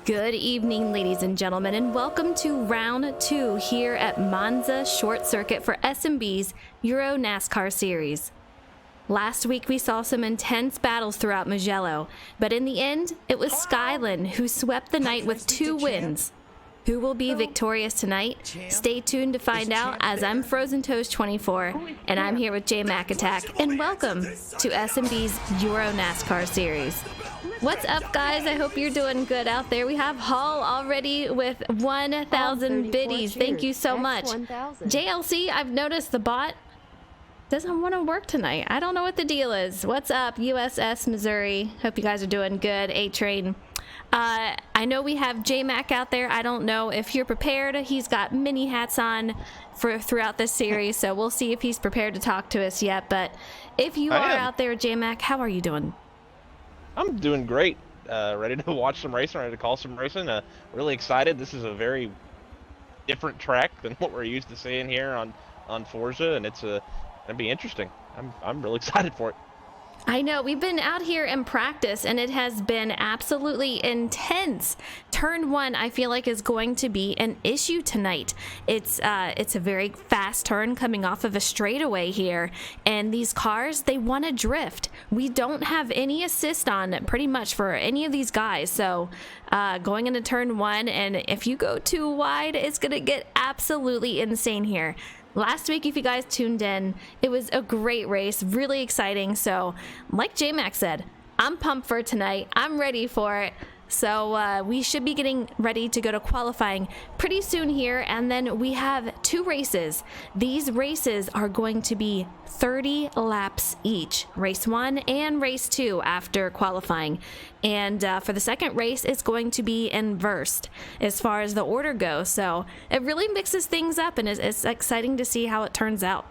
Good evening, ladies and gentlemen, and welcome to round 2 here at Monza Short Circuit for SnB's EuroNASCAR series. Last week we saw some intense battles throughout Mugello, but in the end, it was Skylin who swept the night with 2 wins. Who will be victorious tonight? Stay tuned to find out, as I'm Frozen Toast 24, and I'm here with J Mac Attack, and welcome to SnB's EuroNASCAR series. What's up, guys? I hope you're doing good out there. We have Hall already with 1,000 biddies. Thank you so much. JLC, I've noticed the bot doesn't want to work tonight. I don't know what the deal is. What's up, USS Missouri? Hope you guys are doing good. A-Train. I know we have J-Mac out there. I don't know if you're prepared. He's got many hats on throughout this series, so we'll see if he's prepared to talk to us yet. But if you are out there, J-Mac, how are you doing? I'm doing great. Ready to watch some racing, ready to call some racing. Really excited. This is a very different track than what we're used to seeing here on Forza, and it's gonna be interesting. I'm really excited for it. I know, we've been out here in practice and it has been absolutely intense. Turn 1, I feel like, is going to be an issue tonight. It's a very fast turn coming off of a straightaway here, and these cars, they want to drift. We don't have any assist on pretty much for any of these guys, so going into turn 1, and if you go too wide, it's gonna get absolutely insane here. Last week, if you guys tuned in, it was a great race, really exciting. So, like J-Mac said, I'm pumped for tonight. I'm ready for it. So, we should be getting ready to go to qualifying pretty soon here. And then we have 2 races. These races are going to be 30 laps each. Race 1 and race 2 after qualifying. And for the second race, it's going to be inversed as far as the order goes. So it really mixes things up, and it's exciting to see how it turns out.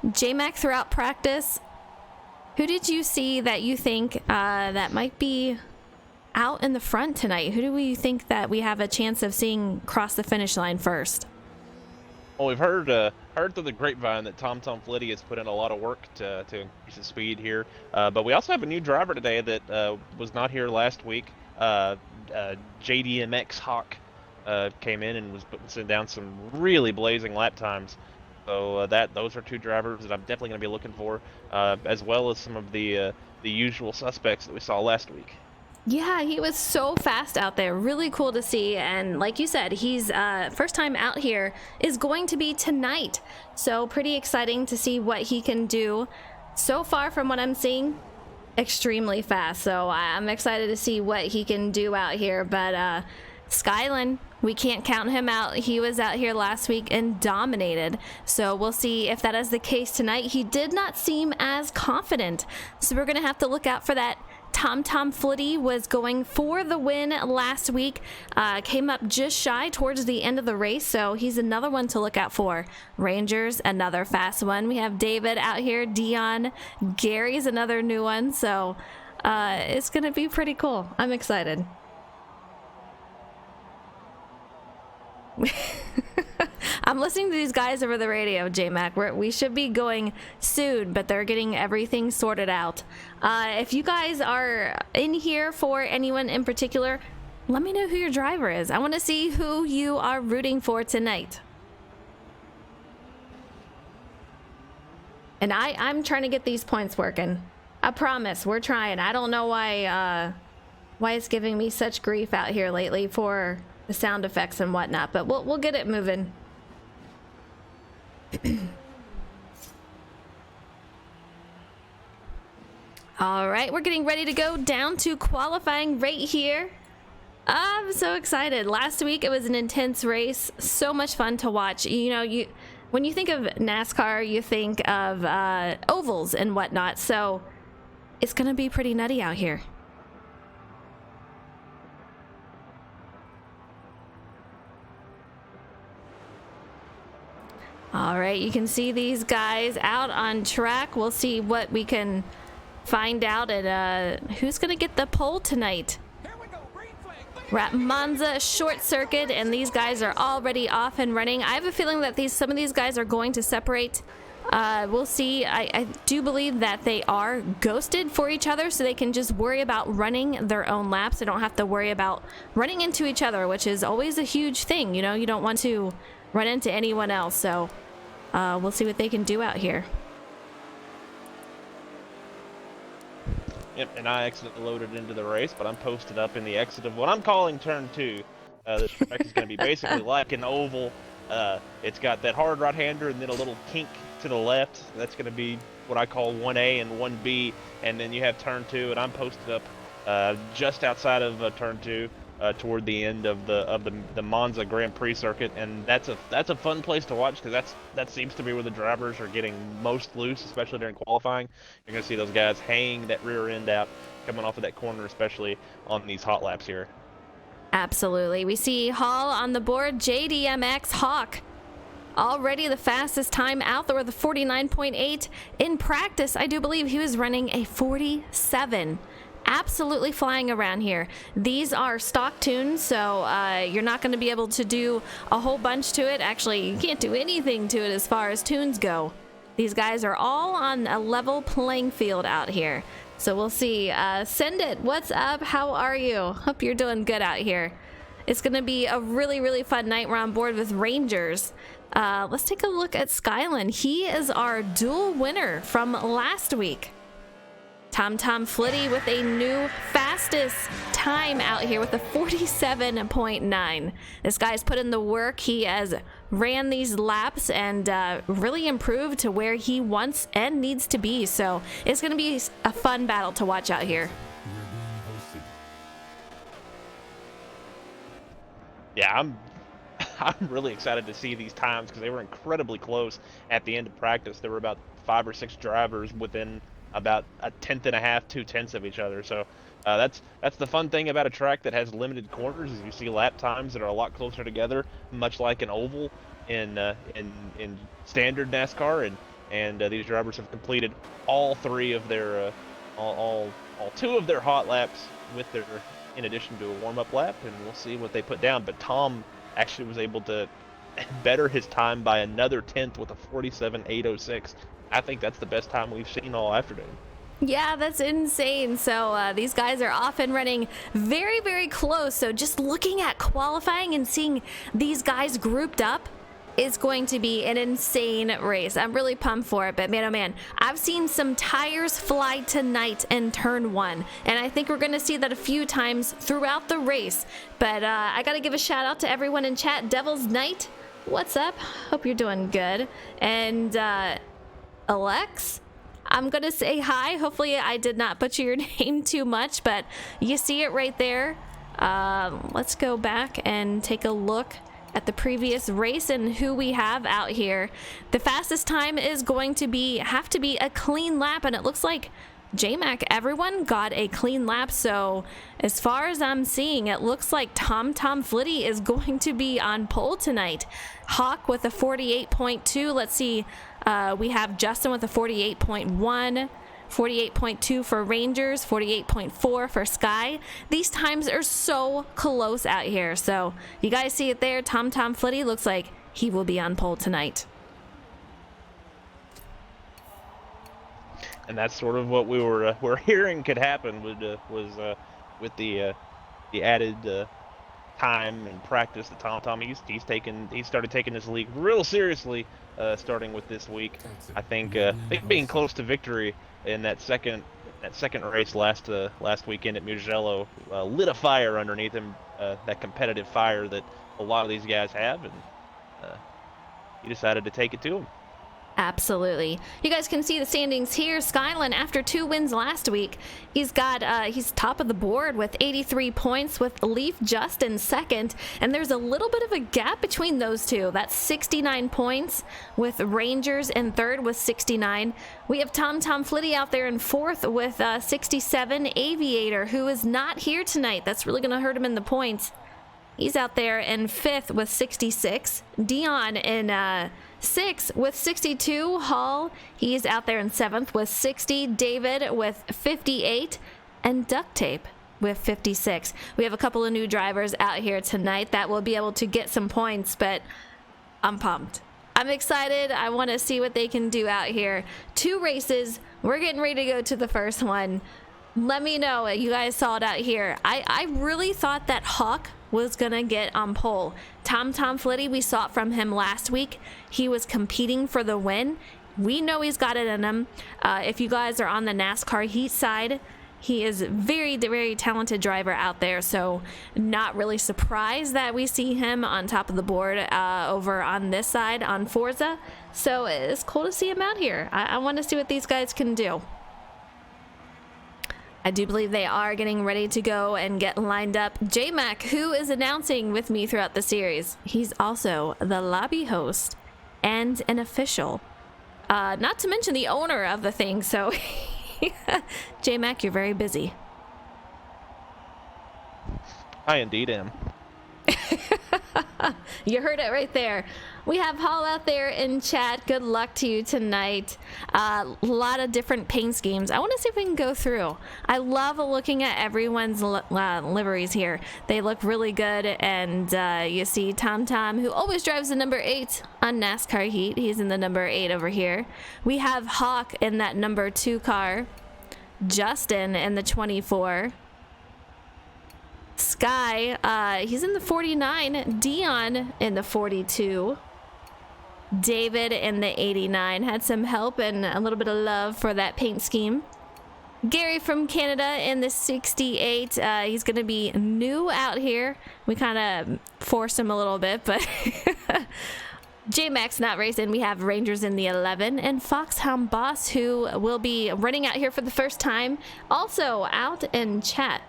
J-Mac, throughout practice, who did you see that you think that might be out in the front tonight? Who do we think that we have a chance of seeing cross the finish line first? Well, we've heard through the grapevine that Tom Flitty has put in a lot of work to increase the speed here. But we also have a new driver today that was not here last week. JDMX Hawk came in and was putting down some really blazing lap times. So those are 2 drivers that I'm definitely going to be looking for, as well as some of the usual suspects that we saw last week. Yeah, he was so fast out there. Really cool to see. And like you said, he's first time out here is going to be tonight. So pretty exciting to see what he can do. So far from what I'm seeing, extremely fast. So I'm excited to see what he can do out here. But Skylin, we can't count him out. He was out here last week and dominated. So we'll see if that is the case tonight. He did not seem as confident. So we're going to have to look out for that. Tom Flitty was going for the win last week. Came up just shy towards the end of the race. So he's another one to look out for. Rangers, another fast one. We have David out here. Dion. Gary's another new one. So it's going to be pretty cool. I'm excited. I'm listening to these guys over the radio, J-Mac. We should be going soon, but they're getting everything sorted out. If you guys are in here for anyone in particular, let me know who your driver is. I want to see who you are rooting for tonight. And I'm trying to get these points working. I promise, we're trying. I don't know why it's giving me such grief out here lately for the sound effects and whatnot, but we'll get it moving. All right, we're getting ready to go down to qualifying right here. I'm so excited. Last week it was an intense race, so much fun to watch. You know, when you think of NASCAR, you think of ovals and whatnot, so it's gonna be pretty nutty out here. All right, you can see these guys out on track. We'll see what we can find out at who's gonna get the pole tonight. We're at Monza Short Circuit, and these guys are already off and running. I have a feeling that some of these guys are going to separate We'll see. I do believe that they are ghosted for each other, so they can just worry about running their own laps. They don't have to worry about running into each other, which is always a huge thing. You know, you don't want to run into anyone else. So we'll see what they can do out here. Yep, and I accidentally loaded into the race, but I'm posted up in the exit of what I'm calling turn 2. This track is going to be basically like an oval. It's got that hard right-hander and then a little kink to the left. That's going to be what I call 1A and 1B, and then you have turn 2, and I'm posted up just outside of turn 2 toward the end of the Monza Grand Prix circuit, and that's a fun place to watch because that seems to be where the drivers are getting most loose, especially during qualifying. You're going to see those guys hang that rear end out coming off of that corner, especially on these hot laps here. Absolutely. We see Hall on the board. JDMX Hawk already the fastest time out there with a 49.8. In practice, I do believe he was running a 47. Absolutely flying around here. These are stock tunes, so you're not going to be able to do a whole bunch to it. Actually, you can't do anything to it as far as tunes go. These guys are all on a level playing field out here. So we'll see. Send it. What's up? How are you? Hope you're doing good out here. It's going to be a really, really fun night. We're on board with Rangers. Let's take a look at Skyland. He is our dual winner from last week. Tom Flitty with a new fastest time out here with a 47.9. This guy's put in the work. He has ran these laps and really improved to where he wants and needs to be. So it's going to be a fun battle to watch out here. Yeah, I'm really excited to see these times because they were incredibly close at the end of practice. There were about 5 or 6 drivers within about a tenth and a half, 2/10 of each other. So that's the fun thing about a track that has limited corners is you see lap times that are a lot closer together, much like an oval in standard NASCAR. And these drivers have completed all 3 of their all 2 of their hot laps with their in addition to a warm-up lap, and we'll see what they put down. But Tom actually was able to better his time by another tenth with a 47.806. I think that's the best time we've seen all afternoon. Yeah, that's insane. So these guys are off and running very, very close. So just looking at qualifying and seeing these guys grouped up is going to be an insane race. I'm really pumped for it, but man, oh man, I've seen some tires fly tonight in turn 1, and I think we're going to see that a few times throughout the race. But I got to give a shout out to everyone in chat. Devil's Knight, what's up? Hope you're doing good. And Alex, I'm going to say hi. Hopefully I did not butcher your name too much, but you see it right there. Let's go back and take a look at the previous race and who we have out here. The fastest time is going to have to be a clean lap, and it looks like JMac, everyone got a clean lap. So as far as I'm seeing, it looks like Tom Flitty is going to be on pole tonight. Hawk with a 48.2. Let's see. We have Justin with a 48.1. 48.2 for Rangers, 48.4 for Sky. These times are so close out here. So you guys see it there. Tom Flitty looks like he will be on pole tonight. And that's sort of what we were hearing could happen with the added time and practice that Tom he started taking this league real seriously, starting with this week. I think being close to victory in that second race last weekend at Mugello lit a fire underneath him, that competitive fire that a lot of these guys have, and he decided to take it to him. Absolutely. You guys can see the standings here. Skyland, after 2 wins last week, he's top of the board with 83 points, with Leaf just in second, and there's a little bit of a gap between those two. That's 69 points, with Rangers in third with 69. We have Tom Flitty out there in fourth with 67. Aviator, who is not here tonight. That's really going to hurt him in the points. He's out there in fifth with 66. Dion in 6th with 62. Hall, he's out there in 7th with 60. David with 58. And Duct Tape with 56. We have a couple of new drivers out here tonight that will be able to get some points, but I'm pumped. I'm excited. I want to see what they can do out here. 2 races. We're getting ready to go to the first one. Let me know. You guys saw it out here. I really thought that Hawk was going to get on pole. Tom Flitty, we saw it from him last week. He was competing for the win. We know he's got it in him. If you guys are on the NASCAR heat side, he is very, very talented driver out there. So not really surprised that we see him on top of the board over on this side on Forza. So it's cool to see him out here. I want to see what these guys can do. I do believe they are getting ready to go and get lined up. J-Mac, who is announcing with me throughout the series, he's also the lobby host and an official. Not to mention the owner of the thing, so J-Mac, you're very busy. I indeed am. You heard it right there. We have Hall out there in chat. Good luck to you tonight. A lot of different paint schemes. I want to see if we can go through. I love looking at everyone's liveries here. They look really good. And you see Tom, who always drives the number 8 on NASCAR Heat. He's in the number 8 over here. We have Hawk in that number 2 car. Justin in the 24. Sky, he's in the 49. Dion in the 42. David in the 89. Had some help and a little bit of love for that paint scheme. Gary from Canada in the 68. He's going to be new out here. We kind of forced him a little bit, but J-Max not racing. We have Rangers in the 11 and Foxhound Boss, who will be running out here for the first time, also out in chat.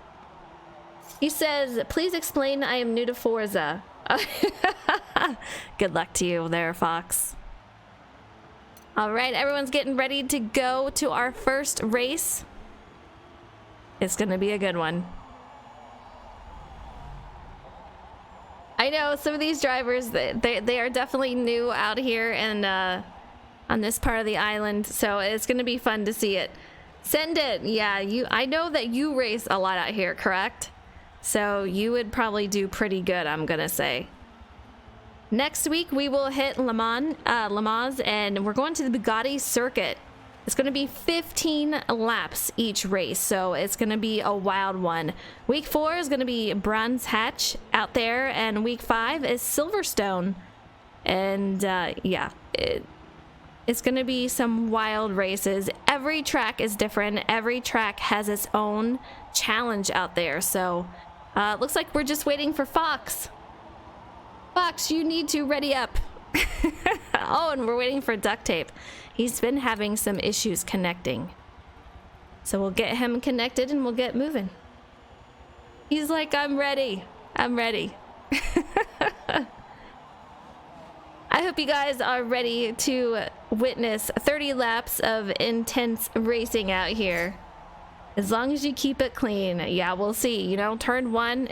He says, please explain I am new to Forza. Good luck to you there, Fox. All right, everyone's getting ready to go to our first race. It's going to be a good one. I know some of these drivers, they are definitely new out here and on this part of the island, so it's going to be fun to see it. Send it. Yeah, I know that you race a lot out here, correct? So you would probably do pretty good, I'm gonna say. Next week we will hit Le Mans, and we're going to the Bugatti circuit. It's gonna be 15 laps each race, so it's gonna be a wild one. Week 4 is gonna be Brands Hatch out there, and week 5 is Silverstone. And yeah, it's gonna be some wild races. Every track is different. Every track has its own challenge out there, so looks like we're just waiting for Fox. Fox, you need to ready up. Oh, and we're waiting for duct tape. He's been having some issues connecting. So we'll get him connected and we'll get moving. He's like, I'm ready. I'm ready. I hope you guys are ready to witness 30 laps of intense racing out here. As long as you keep it clean. Yeah, we'll see. You know, turn 1,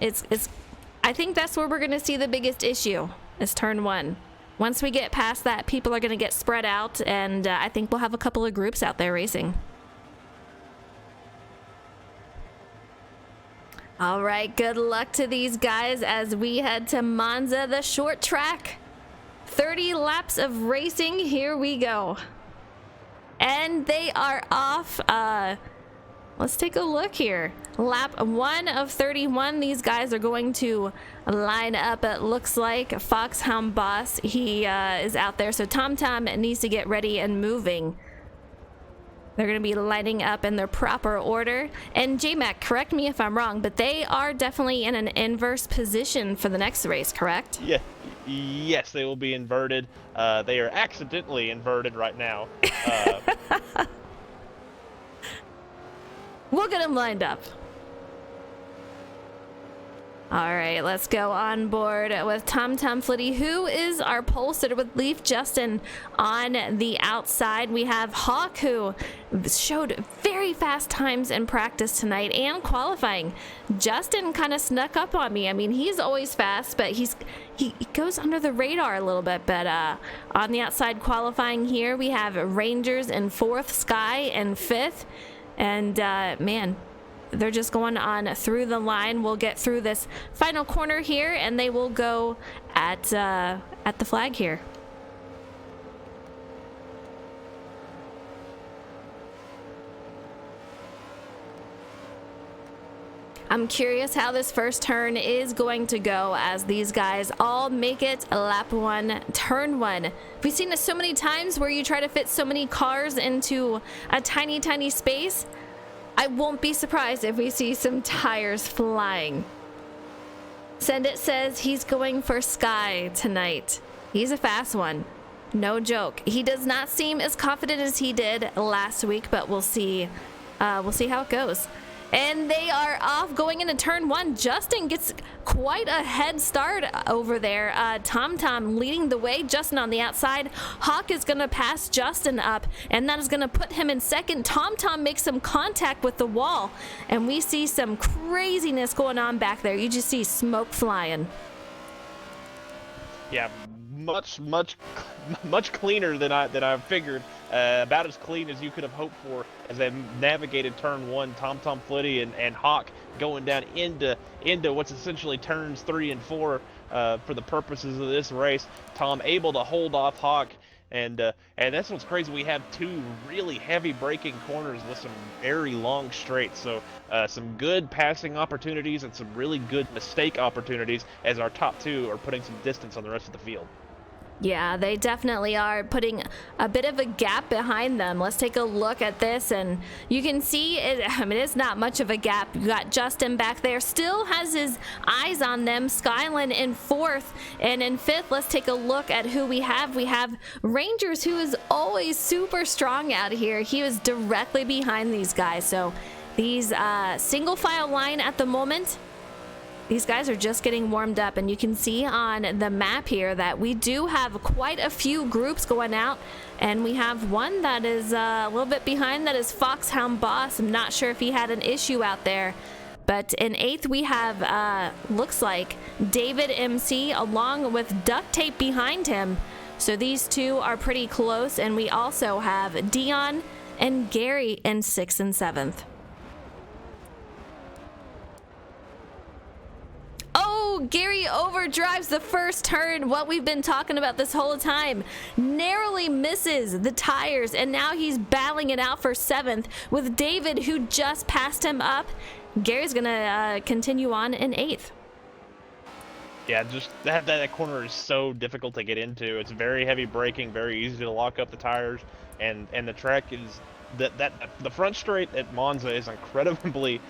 I think that's where we're going to see the biggest issue, is turn 1. Once we get past that, people are going to get spread out, and I think we'll have a couple of groups out there racing. All right, good luck to these guys as we head to Monza, the short track. 30 laps of racing. Here we go. And they are off. Let's take a look here. Lap 1 of 31. These guys are going to line up. It looks like Foxhound Boss, he is out there. So Tom needs to get ready and moving. They're going to be lining up in their proper order. And J-Mac, correct me if I'm wrong, but they are definitely in an inverse position for the next race, correct? Yeah. Yes, they will be inverted. They are accidentally inverted right now. We'll get them lined up. All right, let's go on board with Tom Flitty, who is our pole sitter with Leaf Justin on the outside. We have Hawk, who showed very fast times in practice tonight and qualifying. Justin kind of snuck up on me. I mean, he's always fast, but he goes under the radar a little bit. But on the outside qualifying here, we have Rangers in 4th, Sky in 5th. And man, they're just going on through the line. We'll get through this final corner here, and they will go at the flag here. I'm curious how this first turn is going to go as these guys all make it lap 1, turn 1. We've seen this so many times where you try to fit so many cars into a tiny, tiny space. I won't be surprised if we see some tires flying. Send It says he's going for Sky tonight. He's a fast one. No joke. He does not seem as confident as he did last week, but we'll see. We'll see how it goes. And they are off going into turn 1. Justin gets quite a head start over there. TomTom leading the way. Justin on the outside. Hawk is going to pass Justin up, and that is going to put him in second. TomTom makes some contact with the wall, and we see some craziness going on back there. You just see smoke flying. Yeah, much cleaner than I figured. About as clean as you could have hoped for as they navigated turn 1. TomTom Flitty and Hawk going down into what's essentially turns 3 and 4 for the purposes of this race. Tom able to hold off Hawk, and that's what's crazy. We have 2 really heavy braking corners with some very long straights, so some good passing opportunities and some really good mistake opportunities as our top 2 are putting some distance on the rest of the field. Yeah, they definitely are putting a bit of a gap behind them. Let's take a look at this, and you can see it. I mean, it's not much of a gap. You got Justin back there, still has his eyes on them. Skyland in 4th, and in 5th, let's take a look at who we have. We have Rangers, who is always super strong out here. He was directly behind these guys. So these single file line at the moment. These guys are just getting warmed up, and you can see on the map here that we do have quite a few groups going out, and we have one that is a little bit behind. That is Foxhound Boss. I'm not sure if he had an issue out there, but in 8th we have looks like David MC along with Duct Tape behind him. So these 2 are pretty close, and we also have Dion and Gary in 6th and 7th. Oh, Gary overdrives the first turn. What we've been talking about this whole time. Narrowly misses the tires, and now he's battling it out for 7th with David, who just passed him up. Gary's gonna continue on in 8th. Yeah, just that corner is so difficult to get into. It's very heavy braking, very easy to lock up the tires, and the track is the front straight at Monza is incredibly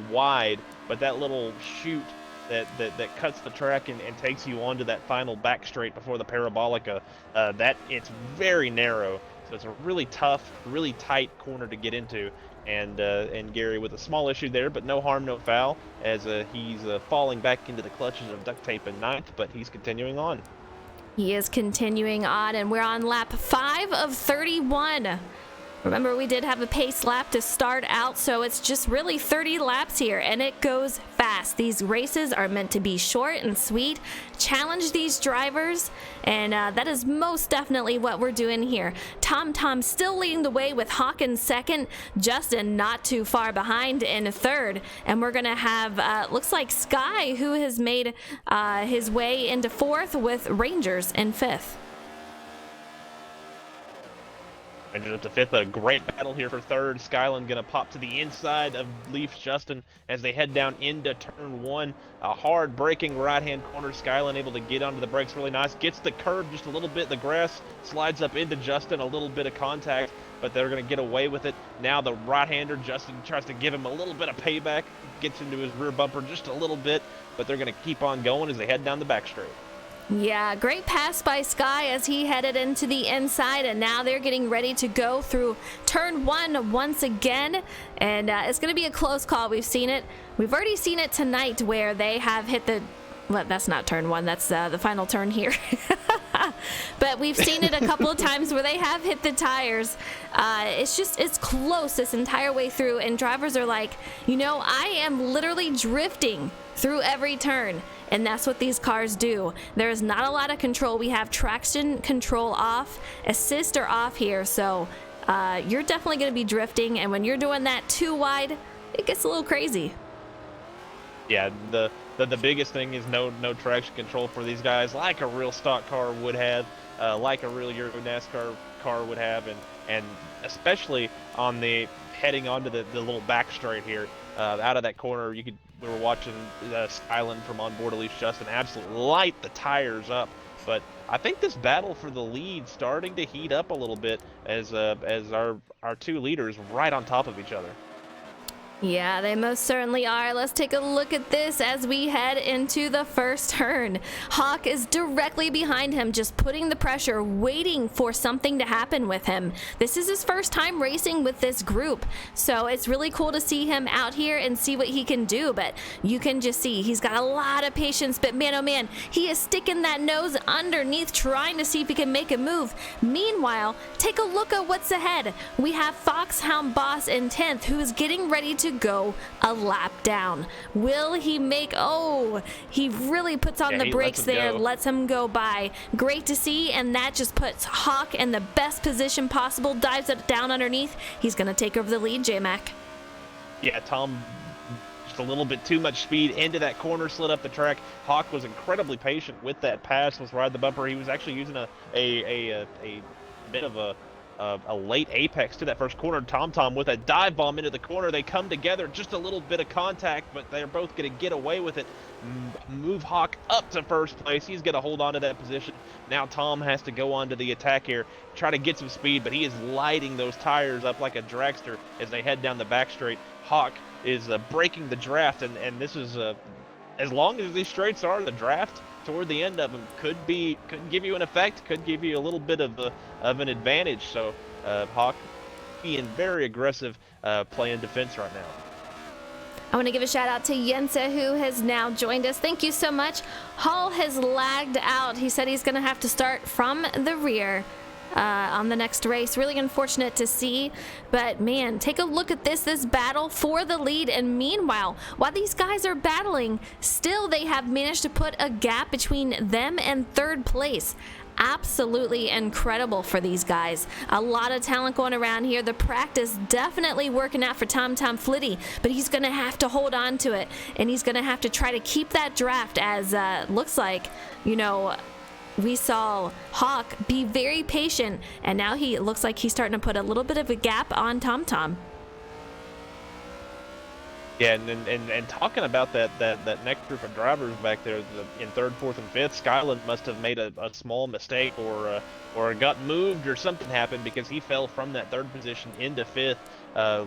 wide, but that little chute that cuts the track and takes you onto that final back straight before the Parabolica, that it's very narrow. So it's a really tough, really tight corner to get into. And Gary with a small issue there, but no harm, no foul, as he's falling back into the clutches of Duct Tape in 9th, but he's continuing on. He is continuing on, and we're on lap 5 of 31. Remember, we did have a pace lap to start out, so it's just really 30 laps here, and it goes fast. These races are meant to be short and sweet, challenge these drivers, and that is most definitely what we're doing here. TomTom still leading the way with Hawk in 2nd, Justin not too far behind in 3rd, and we're going to have, looks like Sky, who has made his way into 4th with Rangers in 5th. Rangers up to 5th, but a great battle here for 3rd. Skyland going to pop to the inside of Leaf's Justin as they head down into turn 1. A hard braking right-hand corner. Skyland able to get onto the brakes really nice. Gets the curb just a little bit. The grass slides up into Justin. A little bit of contact, but they're going to get away with it. Now the right-hander, Justin, tries to give him a little bit of payback. Gets into his rear bumper just a little bit, but they're going to keep on going as they head down the back straight. Yeah, great pass by Sky as he headed into the inside, and now they're getting ready to go through turn 1 once again, and it's going to be a close call. We've seen it. We've already seen it tonight where they have hit the, well, that's not turn 1, that's the final turn here. But we've seen it a couple of times where they have hit the tires. It's close this entire way through, and drivers are like, you know, I am literally drifting through every turn. And that's what these cars do. There's not a lot of control. We have traction control off, assist are off here, so you're definitely going to be drifting, and when you're doing that too wide, it gets a little crazy. Yeah, the biggest thing is no traction control for these guys, like a real stock car would have, like a real EuroNASCAR car would have, and especially on the heading onto the little back straight here. out of that corner. We were watching Skyland from on board Elise Justin absolutely light the tires up. But I think this battle for the lead starting to heat up a little bit as our two leaders right on top of each other. Yeah, they most certainly are. Let's take a look at this as we head into the first turn. Hawk is directly behind him, just putting the pressure, waiting for something to happen with him. This is his first time racing with this group, so it's really cool to see him out here and see what he can do. But you can just see he's got a lot of patience, but man, oh man, he is sticking that nose underneath, trying to see if he can make a move. Meanwhile, take a look at what's ahead. We have Foxhound Boss in 10th, who is getting ready to go a lap down. Will he make, oh, he really puts on the brakes there, lets him go by. Great to see, and that just puts Hawk in the best position possible, dives it down underneath. He's going to take over the lead, J-Mac. Yeah, Tom, just a little bit too much speed into that corner, slid up the track. Hawk was incredibly patient with that pass, was ride the bumper. He was actually using a bit of a late apex to that first corner. TomTom with a dive bomb into the corner. They come together, just a little bit of contact, but they're both going to get away with it. Move Hawk up to first place. He's going to hold on to that position. Now Tom has to go on to the attack here, try to get some speed, but he is lighting those tires up like a dragster as they head down the back straight. Hawk is breaking the draft, and this is, as long as these straights are, the draft toward the end of them could give you an effect, could give you a little bit of an advantage. So Hawk being very aggressive, playing defense right now. I want to give a shout out to Yensa, who has now joined us. Thank you so much. Hall has lagged out. He said he's going to have to start from the rear on the next race. Really unfortunate to see, but man, take a look at this battle for the lead. And meanwhile, while these guys are battling, still they have managed to put a gap between them and third place. Absolutely incredible for these guys. A lot of talent going around here. The practice definitely working out for TomTom Flitty, but he's going to have to hold on to it, and he's going to have to try to keep that draft, as looks like, you know, we saw Hawk be very patient, and now he looks like he's starting to put a little bit of a gap on TomTom. Yeah, and talking about that next group of drivers back there in third, fourth, and fifth, Skyland must have made a small mistake or got moved or something happened, because he fell from that third position into fifth.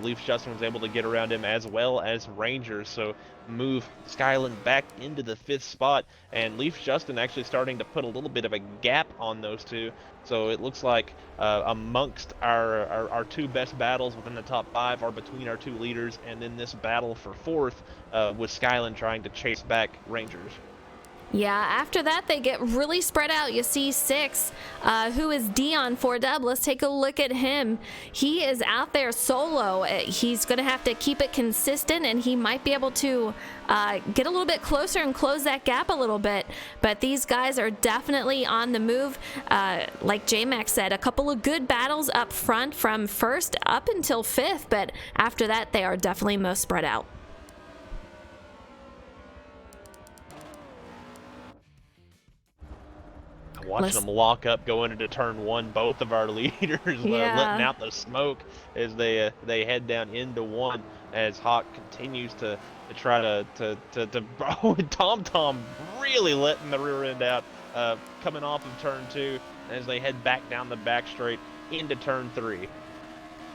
Leaf Justin was able to get around him, as well as Rangers, so move Skyland back into the fifth spot, and Leaf Justin actually starting to put a little bit of a gap on those two. So it looks like amongst our two best battles within the top five are between our two leaders, and then this battle for fourth with Skyland trying to chase back Rangers. Yeah, after that, they get really spread out. You see Six, who is Dion 4Dub. Let's take a look at him. He is out there solo. He's going to have to keep it consistent, and he might be able to get a little bit closer and close that gap a little bit. But these guys are definitely on the move. Like J-Mac said, a couple of good battles up front from first up until fifth, but after that, they are definitely most spread out. Watching them lock up going into turn one, both of our leaders letting out the smoke as they head down into one, as Hawk continues to try to TomTom really letting the rear end out, coming off of turn two as they head back down the back straight into turn three.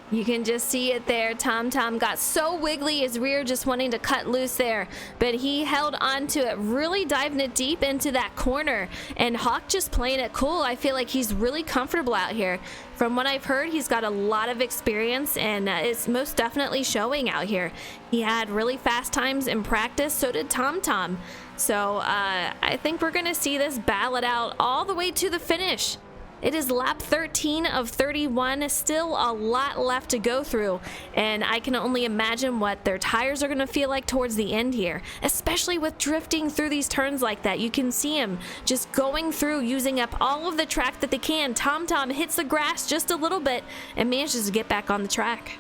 You can just see it there. TomTom got so wiggly, his rear just wanting to cut loose there, but he held on to it, really diving it deep into that corner, and Hawk just playing it cool. I feel like he's really comfortable out here. From what I've heard, he's got a lot of experience, and it's most definitely showing out here. He had really fast times in practice, so did TomTom. So I think we're gonna see this battle it out all the way to the finish. It is lap 13 of 31, still a lot left to go through, and I can only imagine what their tires are going to feel like towards the end here, especially with drifting through these turns like that. You can see him just going through, using up all of the track that they can. TomTom hits the grass just a little bit and manages to get back on the track.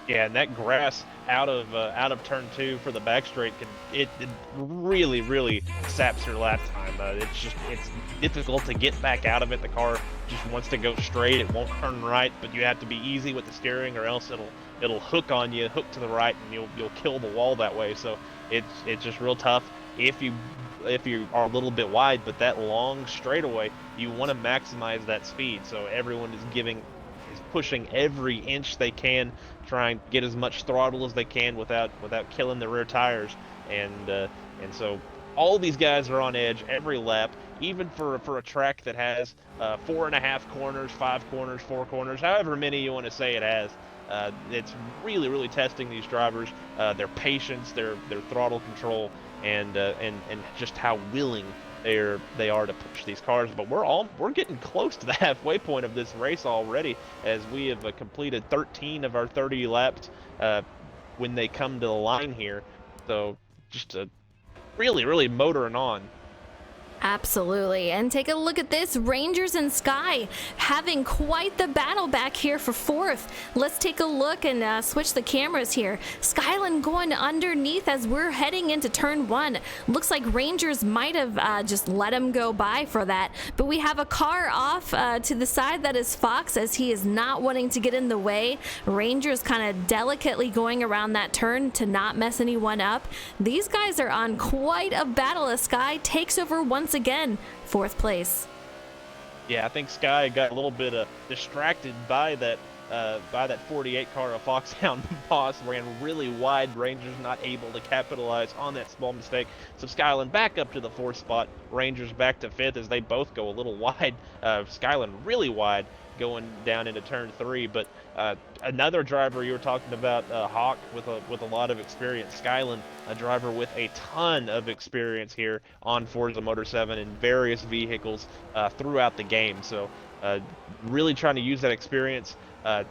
Yeah, and that grass out of turn two for the back straight it really saps your lap time. It's difficult to get back out of it. The car just wants to go straight. It won't turn right, but you have to be easy with the steering, or else it'll hook on you, hook to the right, and you'll kill the wall that way. So it's just real tough if you are a little bit wide, but that long straightaway, you want to maximize that speed. So everyone is pushing every inch they can, trying to get as much throttle as they can without killing the rear tires. And so all these guys are on edge every lap, even for a track that has 4.5 corners, 5 corners, 4 corners, however many you want to say it has. It's really, really testing these drivers, their patience, their throttle control, and just how willing they are to push these cars. But we're getting close to the halfway point of this race already, as we have completed 13 of our 30 laps when they come to the line here. So just really, really motoring on. Absolutely. And take a look at this. Rangers and Sky having quite the battle back here for fourth. Let's take a look and switch the cameras here. Skyland going underneath as we're heading into turn 1. Looks like Rangers might have just let him go by for that. But we have a car off to the side. That is Fox, as he is not wanting to get in the way. Rangers kind of delicately going around that turn to not mess anyone up. These guys are on quite a battle as Sky takes over once again, fourth place. Yeah, I think Sky got a little bit distracted by that 48 car of Foxhound Boss, ran really wide. Rangers not able to capitalize on that small mistake. So Skyland back up to the 4th spot. Rangers back to 5th as they both go a little wide. Skyland really wide going down into turn 3. But another driver you were talking about, Hawk, with a lot of experience. Skyland, a driver with a ton of experience here on Forza Motor 7 in various vehicles throughout the game. So really trying to use that experience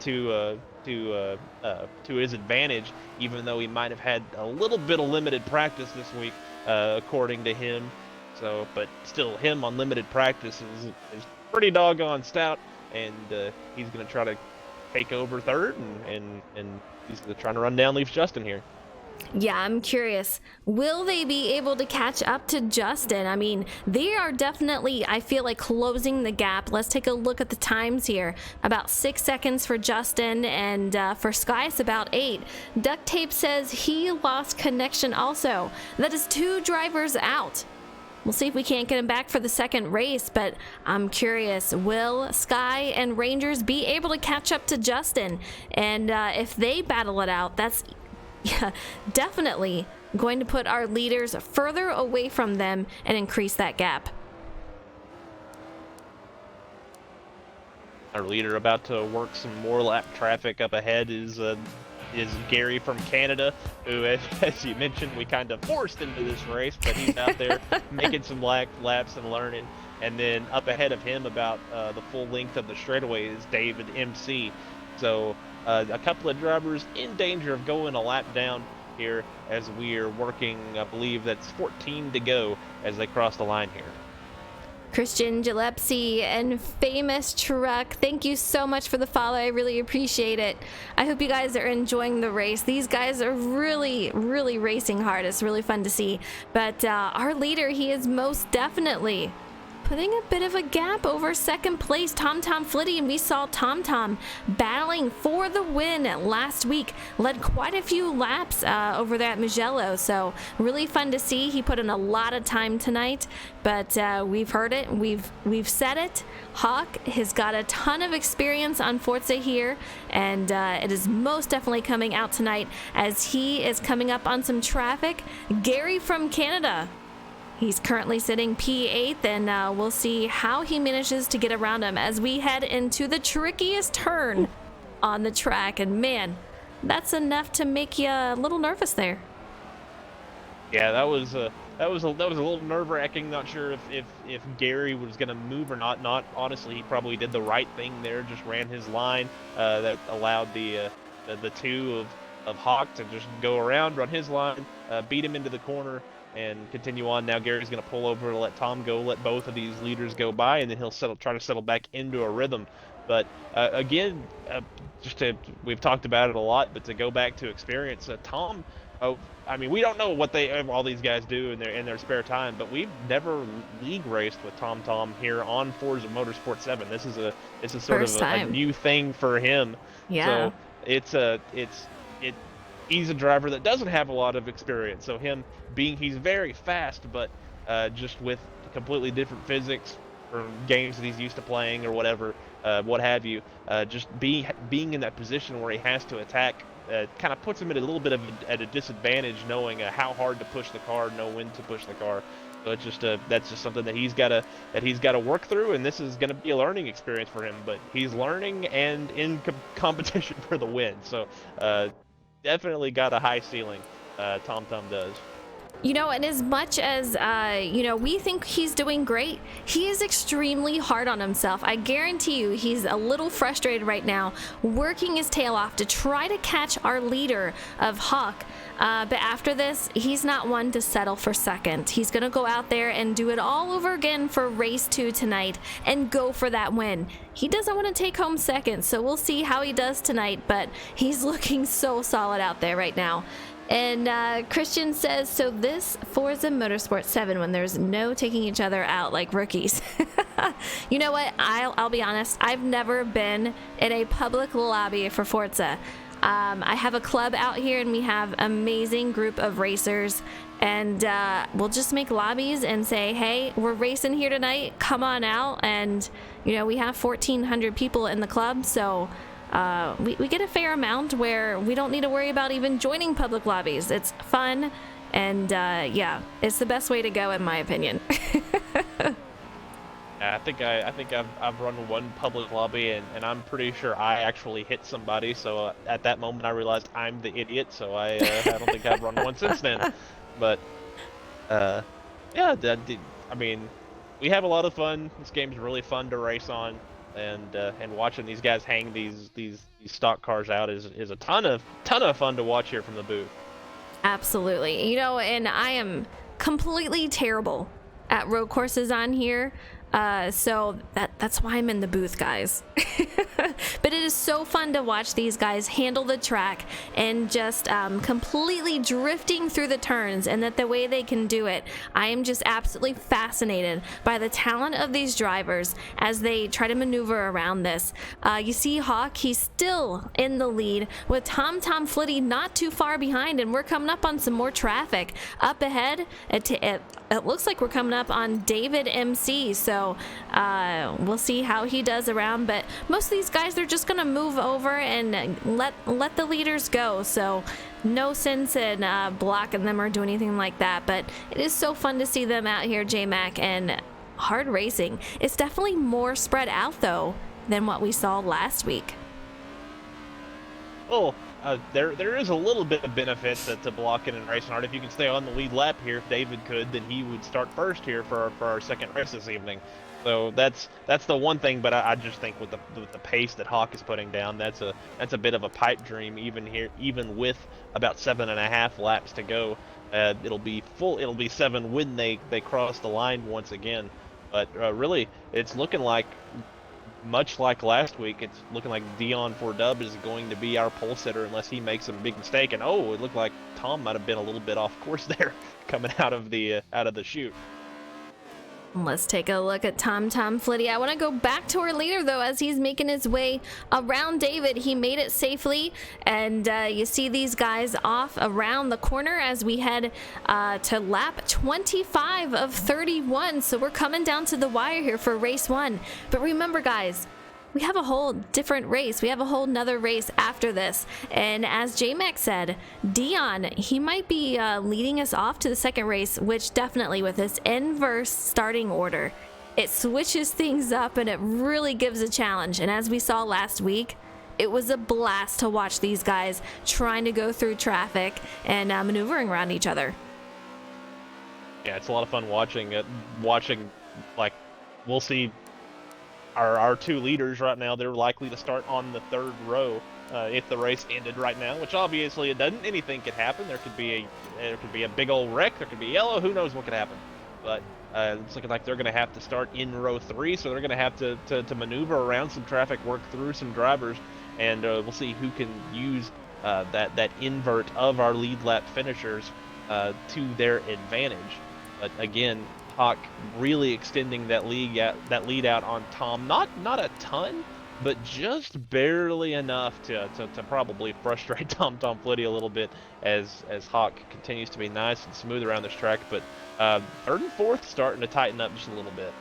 to his advantage, even though he might have had a little bit of limited practice this week, according to him. So, but still, him on limited practice is pretty doggone stout, and he's going to try to take over third, and he's trying to run down Leafs Justin here. Yeah, I'm curious. Will they be able to catch up to Justin? I mean, they are definitely, I feel like, closing the gap. Let's take a look at the times here. About 6 seconds for Justin, and for Sky, it's about 8. Duct Tape says he lost connection also. That is 2 drivers out. We'll see if we can't get him back for the second race, but I'm curious, will Sky and Rangers be able to catch up to Justin? And if they battle it out, that's definitely going to put our leaders further away from them and increase that gap. Our leader about to work some more lap traffic up ahead is Gary from Canada, who, as you mentioned, we kind of forced into this race, but he's out there making some laps and learning. And then up ahead of him, about the full length of the straightaway, is David MC. So a couple of drivers in danger of going a lap down here as we are working. I believe that's 14 to go as they cross the line here. Christian Gillespie and Famous Truck, thank you so much for the follow. I really appreciate it. I hope you guys are enjoying the race. These guys are really, really racing hard. It's really fun to see. But our leader, he is most definitely putting a bit of a gap over second place, Tom Flitty, and we saw Tom battling for the win last week. Led quite a few laps over there at Mugello, so really fun to see. He put in a lot of time tonight, but we've heard it, we've said it. Hawk has got a ton of experience on Forza here, and it is most definitely coming out tonight as he is coming up on some traffic. Gary from Canada, he's currently sitting P8, and we'll see how he manages to get around him as we head into the trickiest turn on the track. And man, that's enough to make you a little nervous there. Yeah, that was a little nerve-wracking. Not sure if Gary was going to move or not. Honestly, he probably did the right thing there. Just ran his line that allowed the two of Hawk to just go around, run his line, beat him into the corner, and continue on. Now Gary's going to pull over to let Tom go, let both of these leaders go by, and then he'll try to settle back into a rhythm. But again, we've talked about it a lot, but to go back to experience, Tom. I mean, we don't know what all these guys do in their spare time, but we've never league raced with Tom here on Forza Motorsport 7. This is sort of a new thing for him. Yeah. it. He's a driver that doesn't have a lot of experience, so he's very fast, but just with completely different physics from games that he's used to playing or whatever, what have you. Just being in that position where he has to attack kind of puts him at a little bit of at a disadvantage, knowing how hard to push the car, know when to push the car. So it's just that's just something that he's got to work through, and this is going to be a learning experience for him. But he's learning and in competition for the win. So definitely got a high ceiling. Tom does. You know, and as much as, we think he's doing great, he is extremely hard on himself. I guarantee you he's a little frustrated right now, working his tail off to try to catch our leader of Hawk. But after this, he's not one to settle for second. He's going to go out there and do it all over again for race 2 tonight and go for that win. He doesn't want to take home second, so we'll see how he does tonight, but he's looking so solid out there right now. And Christian says, so this Forza Motorsport 7 when there's no taking each other out like rookies. You know what? I'll be honest. I've never been in a public lobby for Forza. I have a club out here and we have an amazing group of racers. And we'll just make lobbies and say, hey, we're racing here tonight. Come on out. And, we have 1,400 people in the club. So we get a fair amount where we don't need to worry about even joining public lobbies. It's fun, and it's the best way to go in my opinion. I think I've run one public lobby, and I'm pretty sure I actually hit somebody. So at that moment, I realized I'm the idiot. So I don't think I've run one since then. But I mean, we have a lot of fun. This game's really fun to race on. And watching these guys hang these stock cars out is a ton of fun to watch here from the booth. Absolutely. And I am completely terrible at road courses on here. So that's why I'm in the booth, guys. But it is so fun to watch these guys handle the track and just completely drifting through the turns, and that the way they can do it. I am just absolutely fascinated by the talent of these drivers as they try to maneuver around this. You see Hawk, he's still in the lead with Tom Flitty not too far behind, and we're coming up on some more traffic. Up ahead, it looks like we're coming up on David MC, so we'll see how he does around. But most of these guys, they're just gonna move over and let the leaders go, so no sense in blocking them or do anything like that. But it is so fun to see them out here, J-Mac, and hard racing. It's definitely more spread out though than what we saw last week. Oh, there is a little bit of benefit to blocking and racing hard. If you can stay on the lead lap here, if David could, then he would start first here for our second race this evening. So that's the one thing. But I just think with the pace that Hawk is putting down, that's a bit of a pipe dream even with about 7.5 laps to go. It'll be 7 when they cross the line once again. But really, it's looking like, much like last week, it's looking like Dion 4Dub is going to be our pole sitter unless he makes a big mistake. And it looked like Tom might have been a little bit off course there, coming out of the chute. Let's take a look at Tom Flitty. I want to go back to our leader, though, as he's making his way around David. He made it safely, and you see these guys off around the corner as we head to lap 25 of 31. So we're coming down to the wire here for race 1. But remember, guys, we have a whole different race. We have a whole nother race after this. And as J-Mac said, Dion, he might be leading us off to the second race, which definitely with this inverse starting order, it switches things up and it really gives a challenge. And as we saw last week, it was a blast to watch these guys trying to go through traffic and maneuvering around each other. Yeah, it's a lot of fun watching it. Like, we'll see our two leaders right now. They're likely to start on the third row if the race ended right now, which obviously it doesn't. Anything could happen. There could be a big old wreck. There could be yellow. Who knows what could happen? But it's looking like they're going to have to start in row 3, so they're going to have to maneuver around some traffic, work through some drivers, and we'll see who can use that invert of our lead lap finishers to their advantage. But again, Hawk really extending that lead out on Tom. Not a ton, but just barely enough to probably frustrate Tom Flitty a little bit as Hawk continues to be nice and smooth around this track. But third and fourth starting to tighten up just a little bit.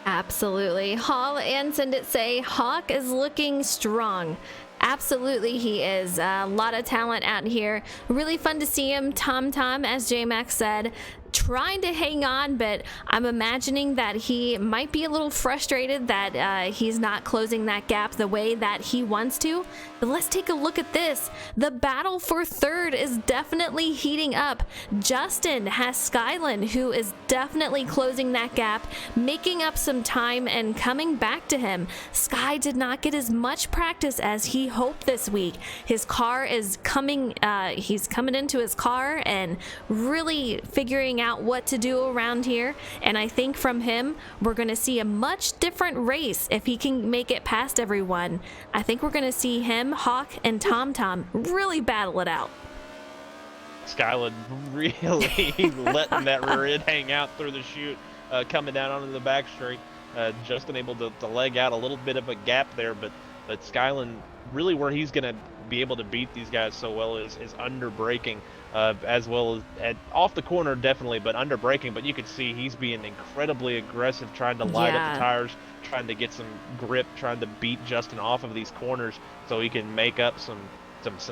Absolutely. Hall and Send It say Hawk is looking strong. Absolutely, he is. A lot of talent out here. Really fun to see him. Tom, as J-Max said, trying to hang on, but I'm imagining that he might be a little frustrated that he's not closing that gap the way that he wants to. But let's take a look at this. The battle for third is definitely heating up. Justin has Skyland, who is definitely closing that gap, making up some time and coming back to him. Sky did not get as much practice as he hoped this week. His car is coming, he's coming into his car and really figuring out what to do around here, and I think from him we're going to see a much different race if he can make it past everyone. I think we're going to see him, Hawk, and Tom really battle it out. Skyland really letting that rear end hang out through the chute, coming down onto the back straight. Justin able to leg out a little bit of a gap there, but Skyland really where he's going to be able to beat these guys so well is under braking, as well as off the corner definitely, but under braking. But you can see he's being incredibly aggressive, trying to light up the tires, trying to get some grip, trying to beat Justin off of these corners so he can make up some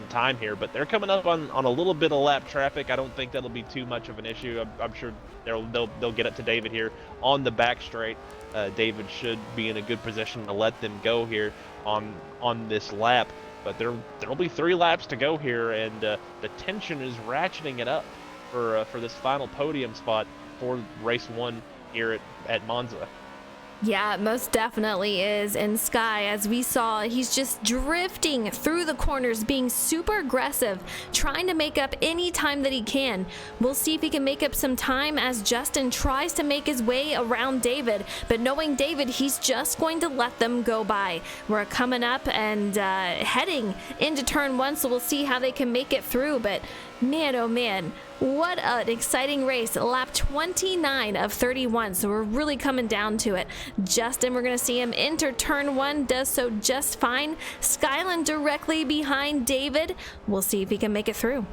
time here. But they're coming up on a little bit of lap traffic. I don't think that'll be too much of an issue. I'm sure they'll get up to David here on the back straight. David should be in a good position to let them go here on this lap. But there'll be 3 laps to go here, and the tension is ratcheting it up for this final podium spot for race 1 here at Monza. Yeah, it most definitely is. And Sky, as we saw, he's just drifting through the corners, being super aggressive, trying to make up any time that he can. We'll see if he can make up some time as Justin tries to make his way around David, but knowing David, he's just going to let them go by. We're coming up and heading into turn 1, so we'll see how they can make it through. But man, oh man, what an exciting race. Lap 29 of 31, so we're really coming down to it. Justin, we're going to see him enter turn 1, does so just fine. Skyland directly behind David. We'll see if he can make it through.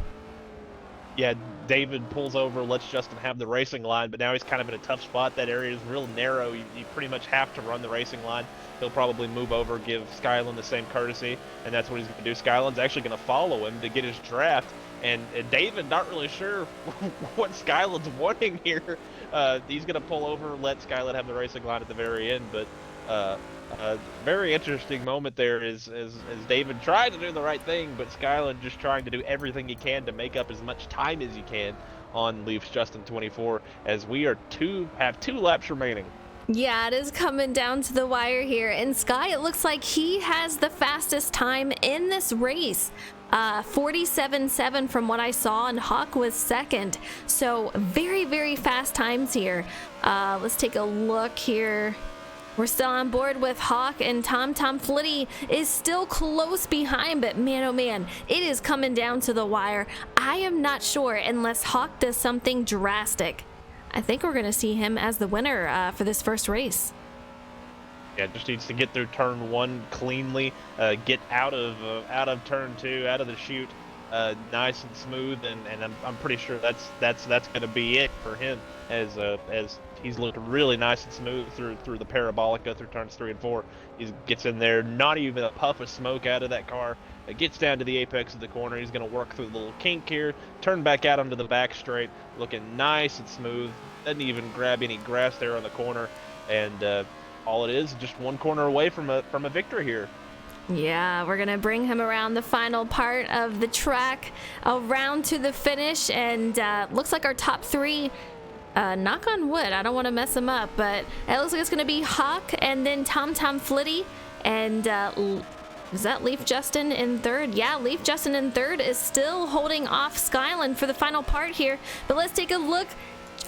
Yeah, David pulls over, lets Justin have the racing line, but now he's kind of in a tough spot. That area is real narrow. You pretty much have to run the racing line. He'll probably move over, give Skyland the same courtesy, and that's what he's going to do. Skyland's actually going to follow him to get his draft. And David not really sure what Skyland's wanting here. He's going to pull over, let Skyland have the racing line at the very end. But very interesting moment there is David tried to do the right thing, but Skyland just trying to do everything he can to make up as much time as he can on Leafs Justin 24, as we have 2 laps remaining. Yeah, it is coming down to the wire here. And Sky, it looks like he has the fastest time in this race. 47.7 from what I saw, and Hawk was second. So very, very fast times here. Let's take a look here. We're still on board with Hawk, and Tom Flitty is still close behind, but man, oh man, it is coming down to the wire. I am not sure unless Hawk does something drastic. I think we're going to see him as the winner for this first race. Yeah, just needs to get through turn 1 cleanly, get out of turn 2, out of the chute, nice and smooth, and I'm pretty sure that's going to be it for him, as he's looked really nice and smooth through the parabolica through turns 3 and 4. He gets in there, not even a puff of smoke out of that car. It gets down to the apex of the corner. He's going to work through the little kink here, turn back out onto the back straight, looking nice and smooth. Doesn't even grab any grass there on the corner, and all it is just 1 corner away from a victory here. Yeah, we're going to bring him around the final part of the track, around to the finish, and looks like our top 3, knock on wood, I don't want to mess him up, but it looks like it's going to be Hawk and then Tom Flitty, and is that Leaf Justin in 3rd? Yeah, Leaf Justin in 3rd is still holding off Skyland for the final part here, but let's take a look.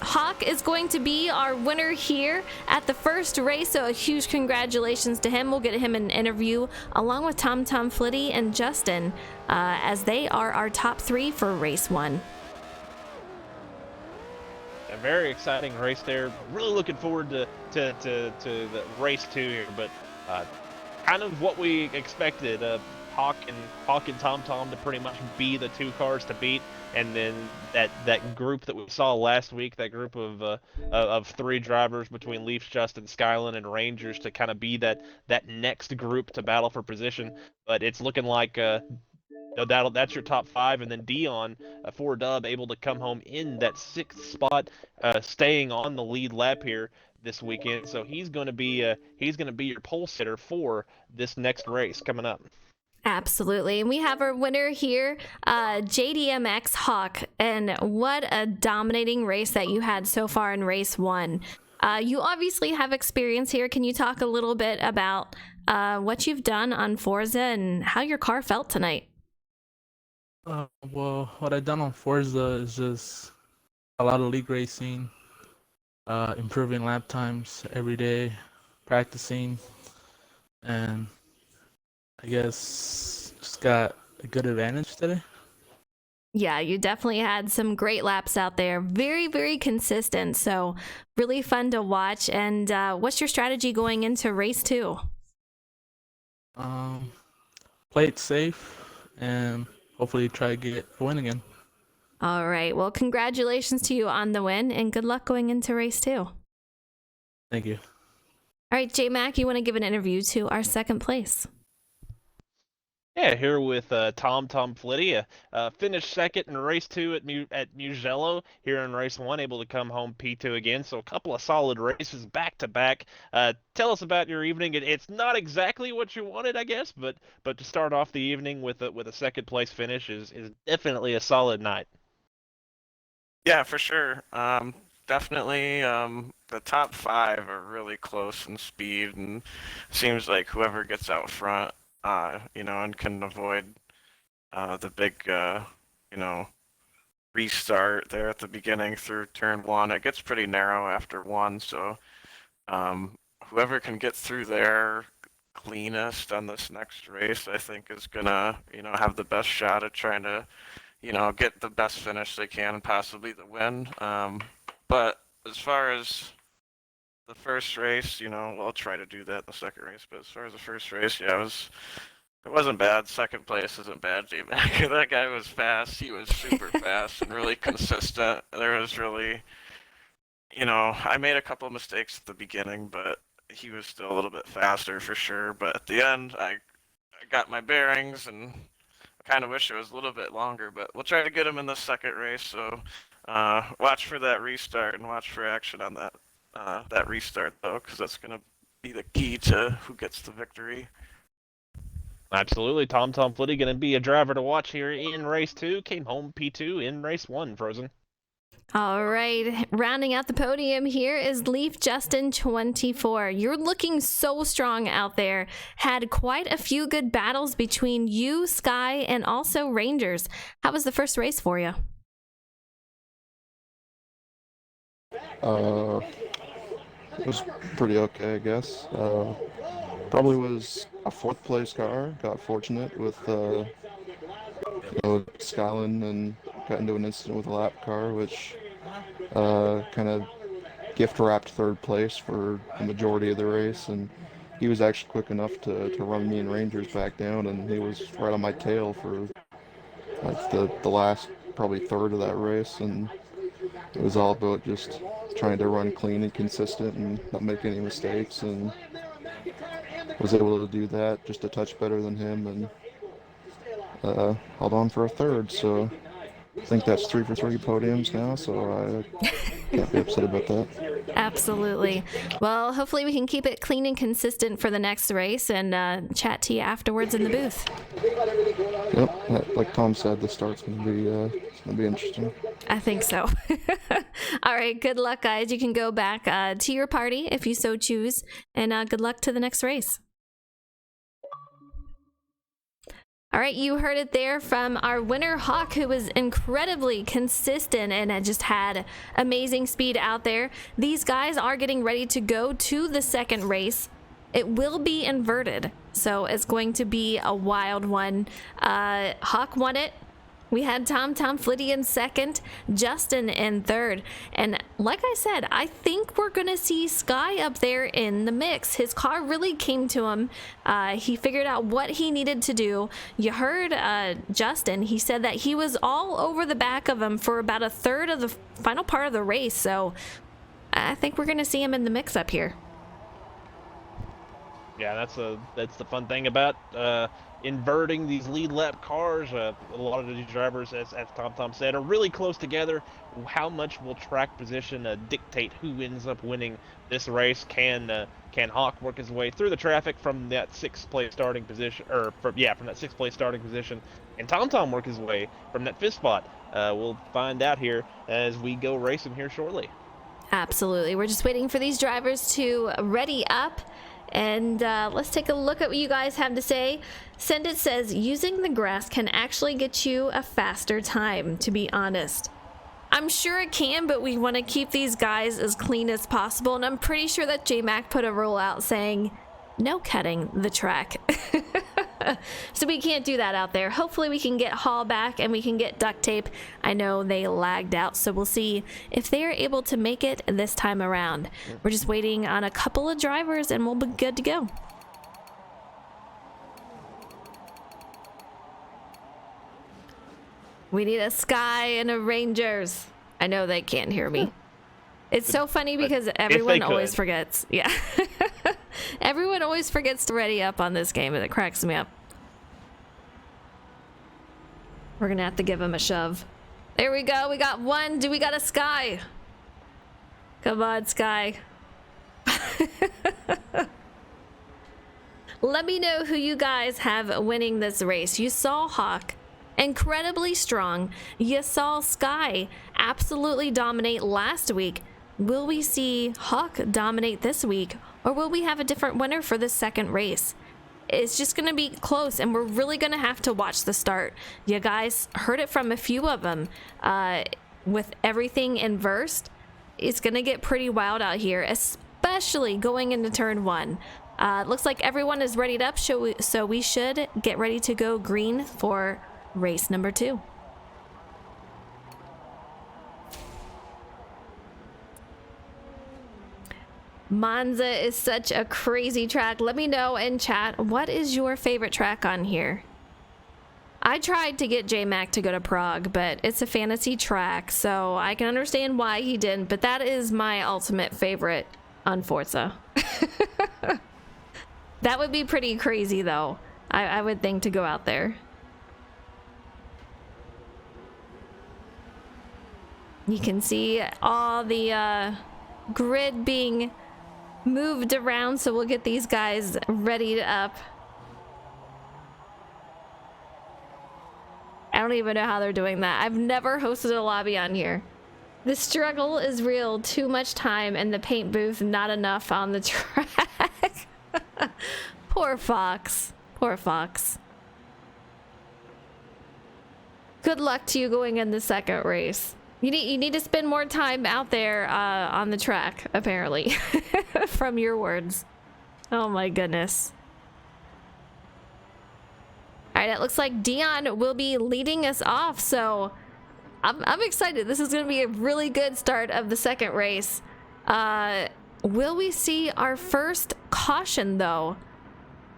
Hawk is going to be our winner here at the first race, so a huge congratulations to him. We'll get him an interview along with Tom Flitty and Justin, as they are our top 3 for race 1. A very exciting race there. Really looking forward to the race 2 here, but kind of what we expected. Hawk and Tom Tom to pretty much be the two cars to beat, and then that group that we saw last week, that group of three drivers between Leafs, Justin, Skyline, and Rangers to kind of be that next group to battle for position. But it's looking like no, that's your top five, and then Dion, for Dub, able to come home in that sixth spot, staying on the lead lap here this weekend. So he's going to be your pole sitter for this next race coming up. Absolutely. And we have our winner here, JDMX Hawk. And what a dominating race that you had so far in race one. You obviously have experience here. Can you talk a little bit about what you've done on Forza and how your car felt tonight? Well, what I've done on Forza is just a lot of league racing, improving lap times every day, practicing, and I guess just got a good advantage today. Yeah, you definitely had some great laps out there. Very, very consistent. So really fun to watch. And what's your strategy going into race two? Play it safe and hopefully try to get a win again. All right. Well, congratulations to you on the win and good luck going into race two. Thank you. All right, J Mac, you want to give an interview to our second place? Yeah, here with Tom Flitty, finished second in race two at Mugello. Here in race one, able to come home P2 again. So a couple of solid races back to back. Tell us about your evening. It's not exactly what you wanted, I guess, but to start off the evening with a second place finish is definitely a solid night. Yeah, for sure. Definitely, the top five are really close in speed, and seems like whoever gets out front, and can avoid the big, restart there at the beginning through turn one. It gets pretty narrow after one, so whoever can get through there cleanest on this next race, I think, is gonna, have the best shot at trying to, get the best finish they can and possibly the win. But as far as the first race, I'll try to do that in the second race. But as far as the first race, yeah, it wasn't bad. Second place isn't bad, J-Mac. That guy was fast. He was super fast and really consistent. There was really, I made a couple of mistakes at the beginning, but he was still a little bit faster for sure. But at the end, I got my bearings, and I kind of wish it was a little bit longer. But we'll try to get him in the second race. So watch for that restart and watch for action on that restart, though, because that's going to be the key to who gets the victory. Absolutely. Tom Flitty going to be a driver to watch here in race two. Came home P2 in race one, Frozen. All right. Rounding out the podium here is Leaf Justin 24. You're looking so strong out there. Had quite a few good battles between you, Sky, and also Rangers. How was the first race for you? It was pretty okay, I guess. Probably was a fourth place car. Got fortunate with Skyline and got into an incident with a lap car, which kind of gift wrapped third place for the majority of the race. And he was actually quick enough to run me and Rangers back down, and he was right on my tail for like the last probably third of that race. And it was all about just trying to run clean and consistent and not make any mistakes, and was able to do that just a touch better than him, and held on for a third. So I think that's 3 for 3 podiums now, so I can't be upset about that. Absolutely. Well, hopefully we can keep it clean and consistent for the next race and chat to you afterwards in the booth. Yep, like Tom said, the start's gonna be interesting. I think so. All right, good luck, guys. You can go back to your party if you so choose, and good luck to the next race. All right, you heard it there from our winner, Hawk, who was incredibly consistent and just had amazing speed out there. These guys are getting ready to go to the second race. It will be inverted, so it's going to be a wild one. Hawk won it. We had Tom Flitty in second, Justin in third. And like I said, I think we're going to see Sky up there in the mix. His car really came to him. He figured out what he needed to do. You heard Justin. He said that he was all over the back of him for about a third of the final part of the race. So I think we're going to see him in the mix up here. Yeah, that's the fun thing about inverting these lead lap cars. A lot of these drivers, as Tom said, are really close together. How much will track position dictate who ends up winning this race? Can Hawk work his way through the traffic from that sixth place starting position, from that sixth place starting position, and Tom work his way from that fifth spot? We'll find out here as we go racing here shortly. Absolutely. We're just waiting for these drivers to ready up. And let's take a look at what you guys have to say. Send It says, using the grass can actually get you a faster time, to be honest. I'm sure it can, but we want to keep these guys as clean as possible. And I'm pretty sure that J-Mac put a rule out saying, no cutting the track. So we can't do that out there. Hopefully we can get Hall back and we can get duct tape. I know they lagged out, so we'll see if they are able to make it this time around. We're just waiting on a couple of drivers and we'll be good to go. We need a Sky and a Rangers. I know they can't hear me. It's so funny because everyone always forgets. Yeah. Everyone always forgets to ready up on this game and it cracks me up. We're going to have to give him a shove. There we go. We got one. We got a Sky? Come on, Sky. Let me know who you guys have winning this race. You saw Hawk. Incredibly strong. You saw Sky absolutely dominate last week. Will we see Hawk dominate this week, or will we have a different winner for the second race? It's just going to be close, and we're really going to have to watch the start. You guys heard it from a few of them. With everything inversed, it's going to get pretty wild out here, especially going into turn one. Looks like everyone is readied up, so we should get ready to go green for race number 2. Monza is such a crazy track. Let me know in chat, what is your favorite track on here? I tried to get J-Mac to go to Prague, but it's a fantasy track, so I can understand why he didn't, but that is my ultimate favorite on Forza. That would be pretty crazy, though. I would think to go out there. You can see all the grid being moved around, so we'll get these guys readied up. I don't even know how they're doing that. I've never hosted a lobby on here. The struggle is real. Too much time in the paint booth, not enough on the track. Poor Fox. Poor Fox. Good luck to you going in the second race. You need to spend more time out there on the track, apparently, from your words. Oh my goodness. All right, it looks like Dion will be leading us off, so I'm excited. This is going to be a really good start of the second race. Will we see our first caution, though,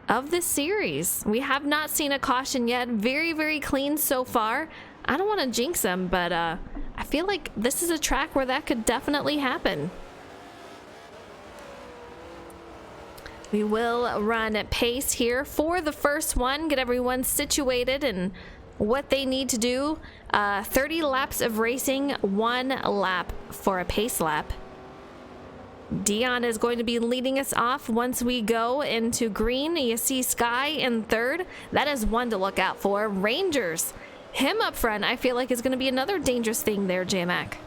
of the series? We have not seen a caution yet. Very, very clean so far. I don't want to jinx them, but I feel like this is a track where that could definitely happen. We will run at pace here for the first one, get everyone situated and what they need to do. 30 laps of racing, 1 lap for a pace lap. Dion is going to be leading us off once we go into green. You see Sky in third. That is one to look out for. Rangers, him up front, I feel like is going to be another dangerous thing there, J-Mac.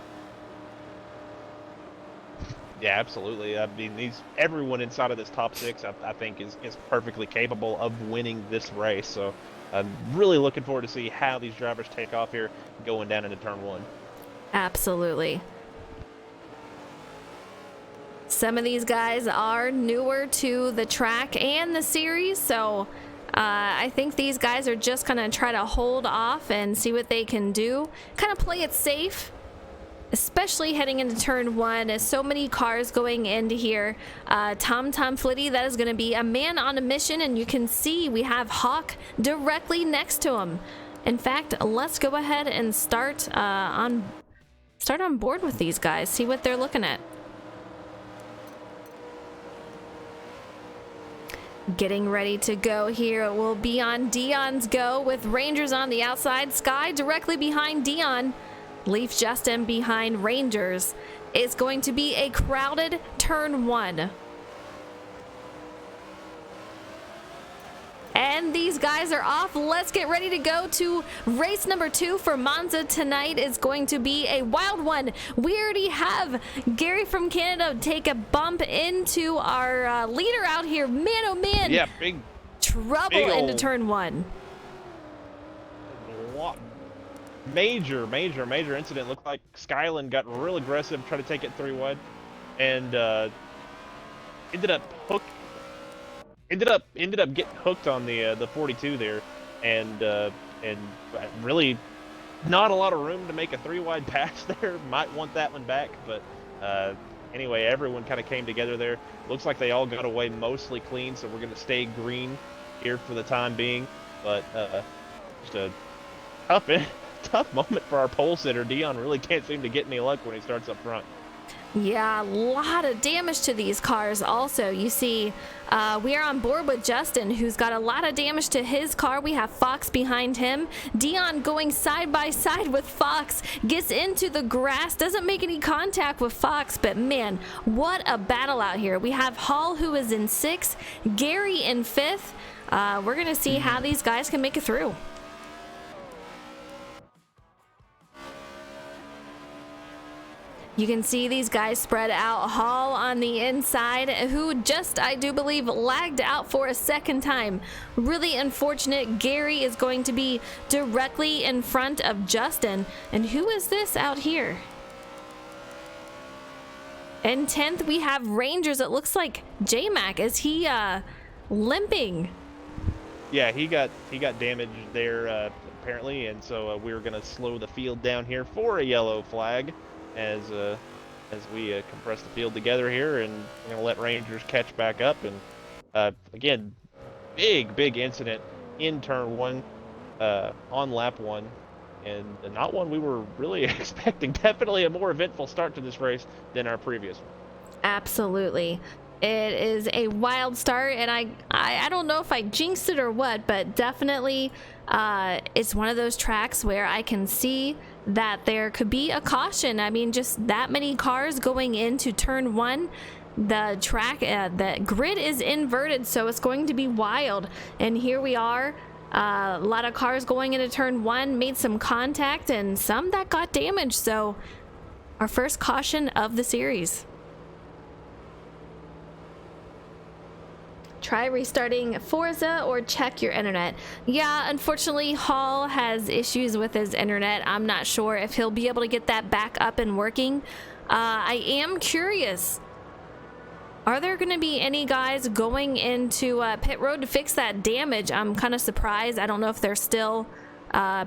Yeah, absolutely. I mean, everyone inside of this top 6, I think, is perfectly capable of winning this race. So I'm really looking forward to see how these drivers take off here going down into turn 1. Absolutely. Some of these guys are newer to the track and the series, so I think these guys are just gonna try to hold off and see what they can do. Kind of play it safe, especially heading into turn 1. As so many cars going into here. Tom Flitty, that is going to be a man on a mission, and you can see we have Hawk directly next to him. In fact, let's go ahead and start on board with these guys, see what they're looking at. Getting ready to go here. It will be on Dion's go with Rangers on the outside. Sky directly behind Dion. Leaf Justin behind Rangers. It's going to be a crowded turn 1. And these guys are off. Let's get ready to go to race number 2 for Monza tonight. Is going to be a wild one. We already have Gary from Canada take a bump into our leader out here. Man, oh man. Yeah, big trouble into turn 1. Major incident. Looked like Skyland got real aggressive, tried to take it 3 wide, and ended up getting hooked on the 42 there, and really not a lot of room to make a 3 wide pass there. Might want that one back, but anyway, everyone kind of came together there. Looks like they all got away mostly clean, so we're going to stay green here for the time being. But just a tough moment for our pole sitter. Dion really can't seem to get any luck when he starts up front. Yeah, a lot of damage to these cars also. You see, we are on board with Justin, who's got a lot of damage to his car. We have Fox behind him. Dion going side by side with Fox, gets into the grass, doesn't make any contact with Fox, but man, what a battle out here. We have Hall, who is in 6th, Gary in 5th. We're going to see how these guys can make it through. You can see these guys spread out. Hall on the inside, who just, I do believe, lagged out for a second time. Really unfortunate. Gary is going to be directly in front of Justin. And who is this out here? In 10th, we have Rangers. It looks like J-Mac. Is he limping? Yeah, he got damaged there apparently, and so we were going to slow the field down here for a yellow flag. As we compress the field together here, and we're going to let Rangers catch back up. And again, big incident in turn 1 on lap 1, and not one we were really expecting. Definitely a more eventful start to this race than our previous one. Absolutely. It is a wild start, and I don't know if I jinxed it or what, but definitely it's one of those tracks where I can see that there could be a caution. I mean, just that many cars going into turn 1. The track, the grid is inverted, so it's going to be wild. And here we are, a lot of cars going into turn 1, made some contact, and some that got damaged. So our first caution of the series. Try restarting Forza or check your internet. Yeah, unfortunately, Hall has issues with his internet. I'm not sure if he'll be able to get that back up and working. I am curious. Are there going to be any guys going into pit road to fix that damage? I'm kind of surprised. I don't know if they're still...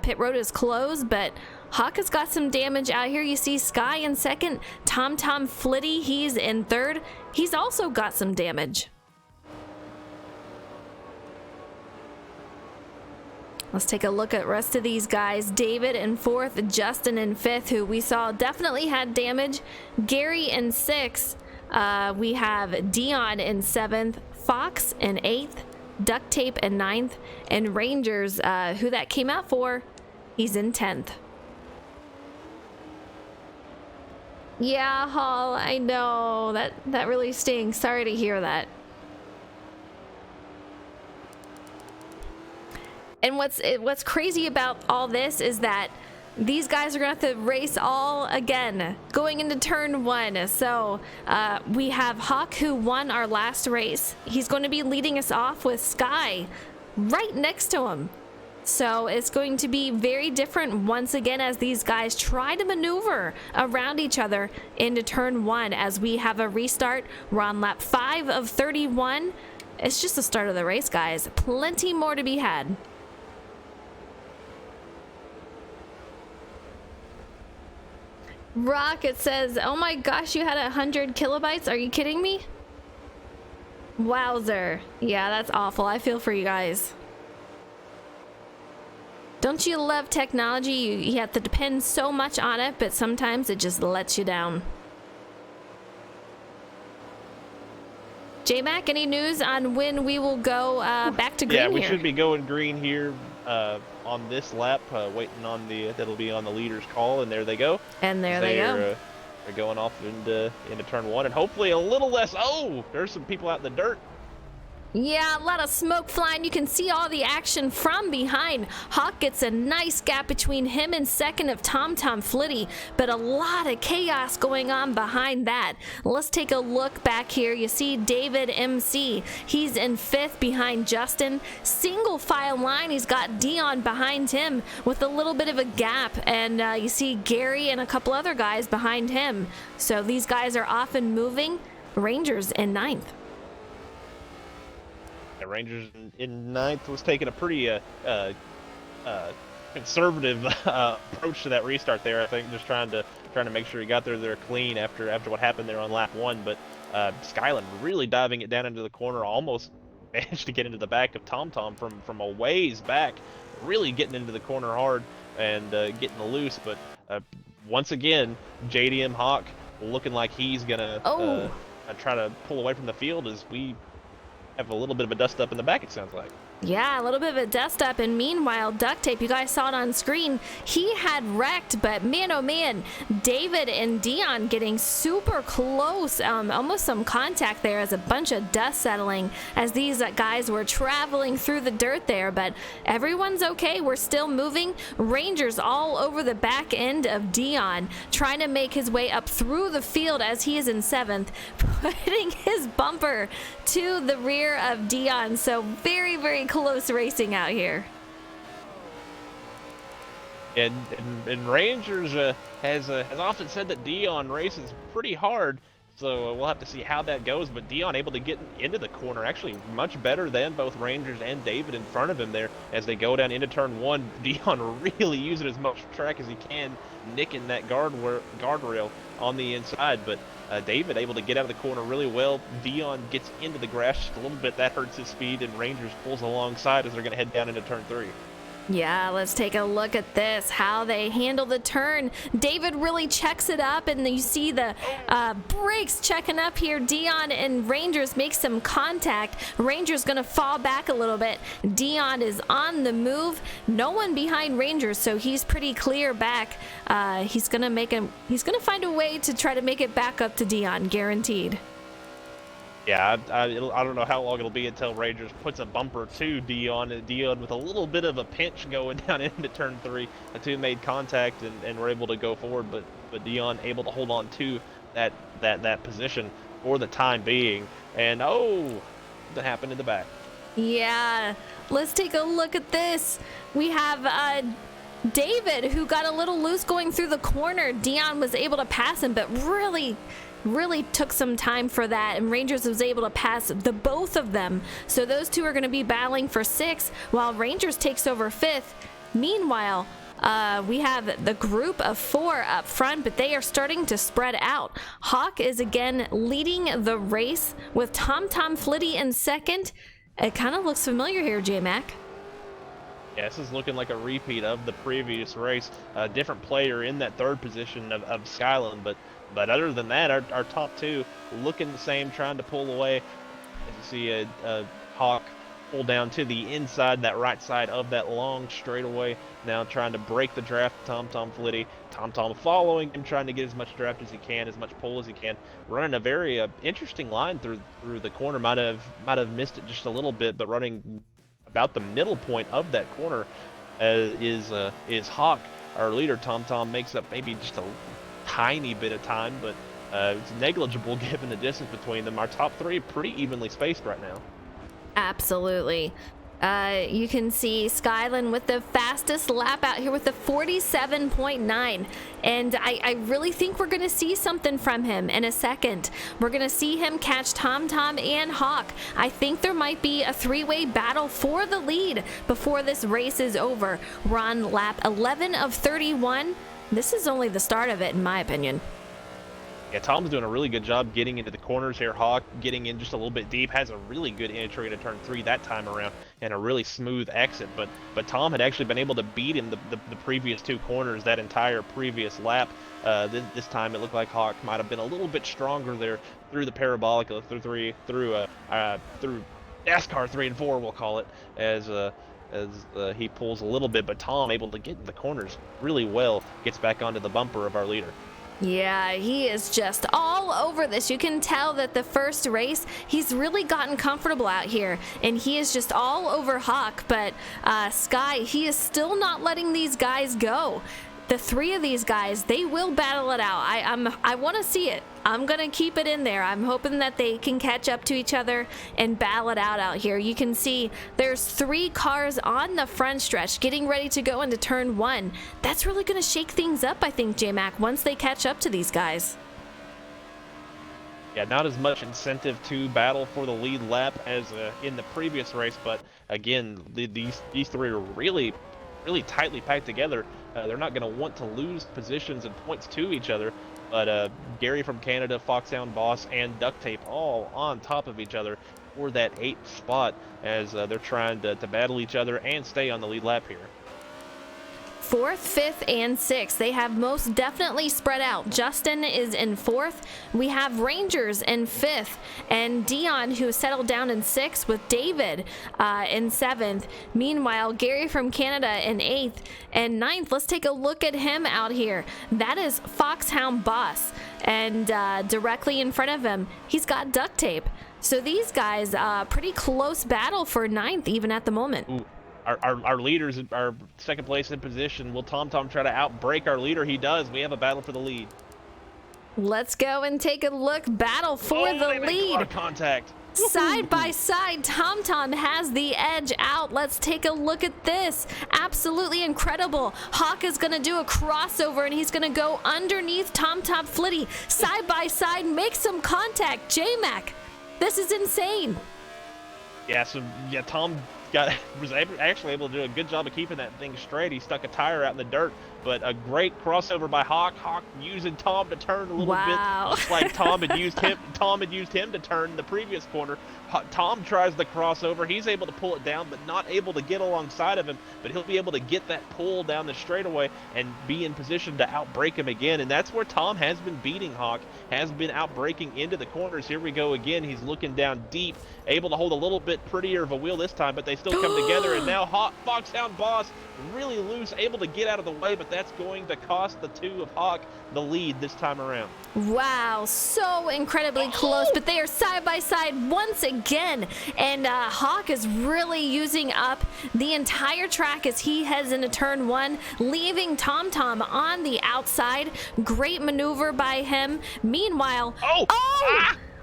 pit road is closed, but Hawk has got some damage out here. You see Sky in 2nd. Tom Flitty, he's in 3rd. He's also got some damage. Let's take a look at the rest of these guys. David in 4th, Justin in 5th, who we saw definitely had damage. Gary in 6th. We have Dion in 7th, Fox in 8th, Duct Tape in 9th, and Rangers, who that came out for, he's in 10th. Yeah, Hall, I know. That really stings. Sorry to hear that. And what's crazy about all this is that these guys are going to have to race all again going into turn 1. So we have Hawk, who won our last race. He's going to be leading us off with Sky right next to him. So it's going to be very different once again as these guys try to maneuver around each other into turn 1 as we have a restart. We're on lap 5 of 31. It's just the start of the race, guys. Plenty more to be had. Rocket says, oh my gosh, you had 100 kilobytes? Are you kidding me? Wowzer. Yeah, that's awful. I feel for you guys. Don't you love technology? You have to depend so much on it, but sometimes it just lets you down. J-Mac, any news on when we will go back to green Yeah, we here? should be going green here on this lap, waiting on that'll be on the leader's call, and there they go. And there they go. They're going off into turn 1, and hopefully a little less. Oh, there's some people out in the dirt. Yeah, a lot of smoke flying. You can see all the action from behind. Hawk gets a nice gap between him and second of TomTom Flitty, but a lot of chaos going on behind that. Let's take a look back here. You see David MC. He's in 5th behind Justin. Single file line. He's got Dion behind him with a little bit of a gap, and you see Gary and a couple other guys behind him. So these guys are often moving. Rangers in 9th. Rangers in 9th was taking a pretty conservative approach to that restart there. I think just trying to make sure he got there clean after what happened there on lap 1. But Skyland really diving it down into the corner, almost managed to get into the back of TomTom from a ways back, really getting into the corner hard and getting loose. But once again, JDM Hawk looking like he's gonna try to pull away from the field as we have a little bit of a dust up in the back, it sounds like. Yeah, a little bit of a dust up, and meanwhile, Duct Tape, you guys saw it on screen, he had wrecked, but man, oh man, David and Dion getting super close, almost some contact there as a bunch of dust settling as these guys were traveling through the dirt there, but everyone's okay. We're still moving. Rangers all over the back end of Dion, trying to make his way up through the field as he is in 7th, putting his bumper to the rear of Dion, so very, very close racing out here. And Rangers has often said that Dion races pretty hard, so we'll have to see how that goes. But Dion able to get into the corner, actually much better than both Rangers and David in front of him there as they go down into turn 1. Dion really using as much track as he can, nicking that guardrail on the inside, but David able to get out of the corner really well. Dion gets into the grass just a little bit. That hurts his speed, and Rangers pulls alongside as they're going to head down into turn 3. Yeah, let's take a look at this, how they handle the turn. David really checks it up, and you see the brakes checking up here. Dion and Rangers make some contact. Rangers gonna fall back a little bit. Dion is on the move. No one behind Rangers, so he's pretty clear back. He's gonna find a way to try to make it back up to Dion, guaranteed. Yeah, I don't know how long it'll be until Rangers puts a bumper to Dion. And Dion with a little bit of a pinch going down into turn 3. The two made contact and were able to go forward, but Dion able to hold on to that position for the time being. And that happened in the back. Yeah, let's take a look at this. We have David, who got a little loose going through the corner. Dion was able to pass him, but really took some time for that, and Rangers was able to pass the both of them. So those two are going to be battling for 6th, while Rangers takes over 5th. Meanwhile, we have the group of 4 up front, but they are starting to spread out. Hawk is again leading the race with TomTom Flitty in 2nd. It kind of looks familiar here, J-Mac. Yeah, this is looking like a repeat of the previous race. A different player in that 3rd position of Skyland, but other than that, our top 2 looking the same, trying to pull away. As you see a Hawk pull down to the inside, that right side of that long straightaway, now trying to break the draft. TomTom Flitty, TomTom following him, trying to get as much draft as he can, as much pull as he can, running a very interesting line through the corner. Might have missed it just a little bit, but running about the middle point of that corner is Hawk, our leader. TomTom makes up maybe just a tiny bit of time, but it's negligible given the distance between them. Our top 3 pretty evenly spaced right now. Absolutely. You can see Skyland with the fastest lap out here with the 47.9. And I really think we're going to see something from him in a second. We're going to see him catch TomTom and Hawk. I think there might be a three-way battle for the lead before this race is over. We're on lap 11 of 31. This is only the start of it, in my opinion. Yeah, Tom's doing a really good job getting into the corners here. Hawk getting in just a little bit deep, has a really good entry to turn 3 that time around, and a really smooth exit. But Tom had actually been able to beat him the previous 2 corners that entire previous lap. This time it looked like Hawk might have been a little bit stronger there through the parabolic, through NASCAR 3 and 4, we'll call it, as he pulls a little bit. But Tom able to get in the corners really well, gets back onto the bumper of our leader. Yeah, he is just all over this. You can tell that the first race, he's really gotten comfortable out here, and he is just all over Hawk. But Sky, he is still not letting these guys go. The 3 of these guys, they will battle it out. I want to see it. I'm going to keep it in there. I'm hoping that they can catch up to each other and battle it out here. You can see there's 3 cars on the front stretch getting ready to go into turn 1. That's really going to shake things up, I think, J-Mac, once they catch up to these guys. Yeah, not as much incentive to battle for the lead lap as in the previous race, but again, these 3 are really tightly packed together. They're not going to want to lose positions and points to each other, but Gary from Canada, Foxhound Boss, and Duct Tape all on top of each other for that 8th spot as they're trying to battle each other and stay on the lead lap here. 4th, 5th, and 6th. They have most definitely spread out. Justin is in 4th. We have Rangers in 5th. And Dion, who settled down in 6th, with David in 7th. Meanwhile, Gary from Canada in 8th. And 9th, let's take a look at him out here. That is Foxhound Boss. And directly in front of him, he's got Duct Tape. So these guys, pretty close battle for 9th even at the moment. Ooh. Our leaders are second place in position. Will TomTom try to outbreak our leader? He does. We have a battle for the lead. Let's go and take a look. Battle for the lead. Contact. Side by side, TomTom has the edge out. Let's take a look at this. Absolutely incredible. Hawk is going to do a crossover, and he's going to go underneath TomTom Flitty. Side by side, make some contact. J-Mac, this is insane. Yeah, Tom was actually able to do a good job of keeping that thing straight. He stuck a tire out in the dirt, but a great crossover by Hawk. Hawk using Tom to turn a little bit, just like Tom had used him to turn the previous corner. Tom tries the crossover. He's able to pull it down, but not able to get alongside of him. But he'll be able to get that pull down the straightaway and be in position to outbreak him again. And that's where Tom has been beating Hawk, has been outbreaking into the corners. Here we go again. He's looking down deep, able to hold a little bit prettier of a wheel this time, but they still come together. And now Foxhound Boss really loose, able to get out of the way, but that's going to cost the 2 of Hawk the lead this time around. Wow, so incredibly close, but they are side by side once again, and Hawk is really using up the entire track as he heads into turn 1, leaving TomTom on the outside. Great maneuver by him. Meanwhile,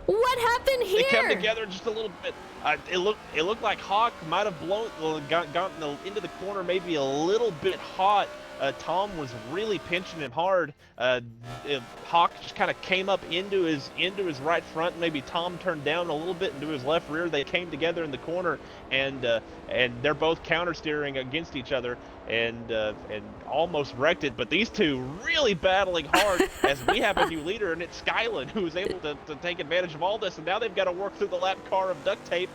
what happened here? They come together just a little bit. It looked like Hawk might have gotten into the corner maybe a little bit hot. Tom was really pinching him hard. Hawk just kind of came up into his right front. Maybe Tom turned down a little bit into his left rear. They came together in the corner, and they're both counter steering against each other, and almost wrecked it. But these 2 really battling hard as we have a new leader, and it's Skyland, who is able to take advantage of all this. And now they've got to work through the lap car of Duct Tape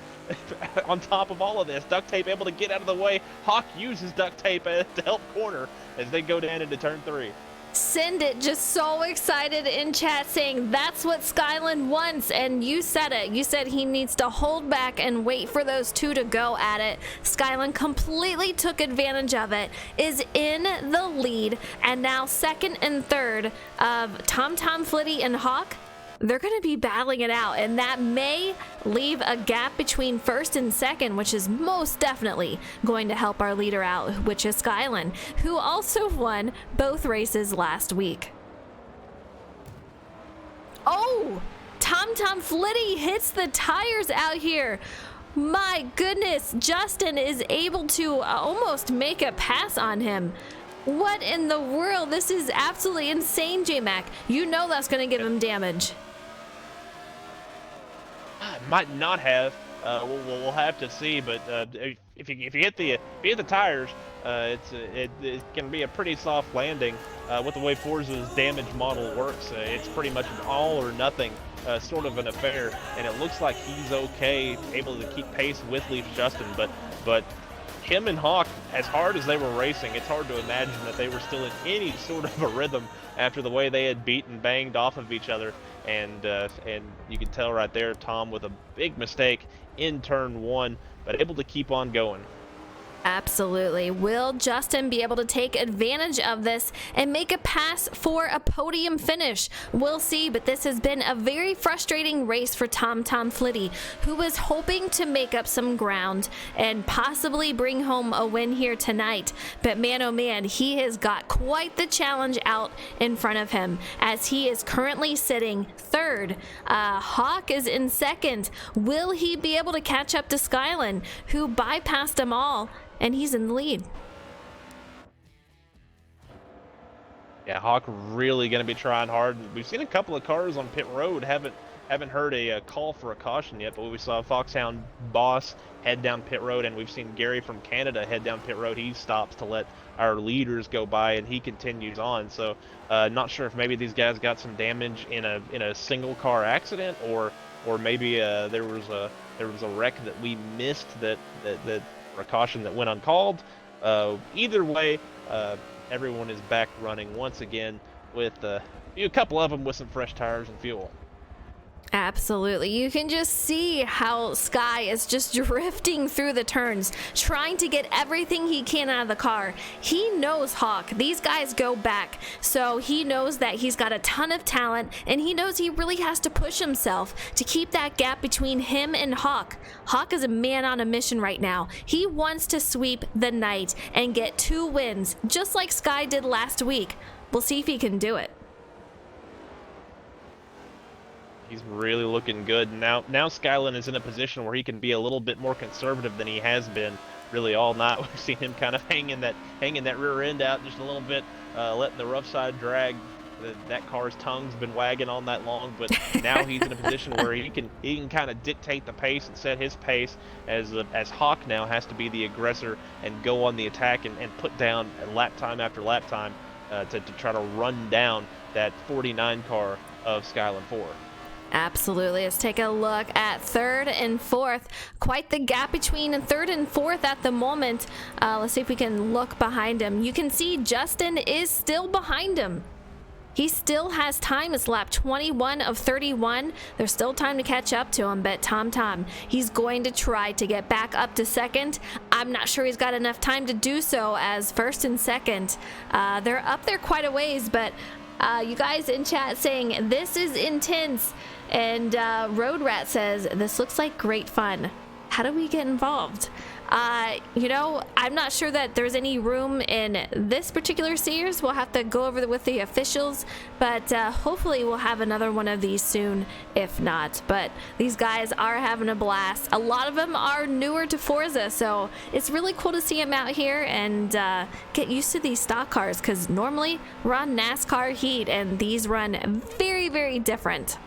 on top of all of this. Duct Tape able to get out of the way. Hawk uses Duct Tape to help corner as they go down into turn 3. Send it just so excited in chat saying that's what Skyland wants, and you said it. You said he needs to hold back and wait for those 2 to go at it. Skyland completely took advantage of it, is in the lead, and now 2nd and 3rd of TomTom Flitty and Hawk. They're going to be battling it out, and that may leave a gap between 1st and 2nd, which is most definitely going to help our leader out, which is Skyland, who also won both races last week. Oh, TomTom Flitty hits the tires out here. My goodness, Justin is able to almost make a pass on him. What in the world? This is absolutely insane, J-Mac. You know that's going to give him damage. Might not have. We'll have to see. But if you hit the tires, it can be a pretty soft landing. With the way Forza's damage model works, it's pretty much an all or nothing sort of an affair. And it looks like he's okay, able to keep pace with Leaf Justin. But him and Hawk, as hard as they were racing, it's hard to imagine that they were still in any sort of a rhythm after the way they had beat and banged off of each other. And you can tell right there, Tom with a big mistake in turn 1, but able to keep on going. Absolutely. Will Justin be able to take advantage of this and make a pass for a podium finish? We'll see, but this has been a very frustrating race for Tom Flitty, who was hoping to make up some ground and possibly bring home a win here tonight. But man, oh man, he has got quite the challenge out in front of him, as he is currently sitting third. Hawk is in second. Will he be able to catch up to Skylan, who bypassed them all? And he's in the lead. Yeah, Hawk really going to be trying hard. We've seen a couple of cars on pit road. Haven't heard a call for a caution yet, but we saw Foxhound Boss head down pit road, and we've seen Gary from Canada head down pit road. He stops to let our leaders go by, and he continues on. So, not sure if maybe these guys got some damage in a single car accident, or maybe there was a wreck that we missed that a caution that went uncalled. Either way, everyone is back running once again with a couple of them with some fresh tires and fuel. Absolutely. You can just see how Sky is just drifting through the turns, trying to get everything he can out of the car. He knows Hawk. These guys go back, so he knows that he's got a ton of talent, and he knows he really has to push himself to keep that gap between him and Hawk. Hawk is a man on a mission right now. He wants to sweep the night and get 2 wins, just like Sky did last week. We'll see if he can do it. He's really looking good. Now Skylan is in a position where he can be a little bit more conservative than he has been really all night. We've seen him kind of hanging that rear end out just a little bit, letting the rough side drag. That car's tongue's been wagging all night long, but now he's in a position where he can kind of dictate the pace and set his pace, as Hawk now has to be the aggressor and go on the attack and put down lap time after lap time to try to run down that 49 car of Skylan 4. Absolutely. Let's take a look at third and fourth. Quite the gap between third and fourth at the moment. Let's see if we can look behind him. You can see Justin is still behind him. He still has time. It's lap 21 of 31. There's still time to catch up to him, but Tom, he's going to try to get back up to second. I'm not sure he's got enough time to do so, as first and second, they're up there quite a ways, but you guys in chat saying this is intense, and Road Rat says this looks like great fun. How do we get involved? I'm not sure that there's any room in this particular series. We'll have to go over with the officials, but hopefully we'll have another one of these soon, if not. But these guys are having a blast. A lot of them are newer to Forza, so it's really cool to see them out here and get used to these stock cars, because normally we're on NASCAR heat, and these run very, very different.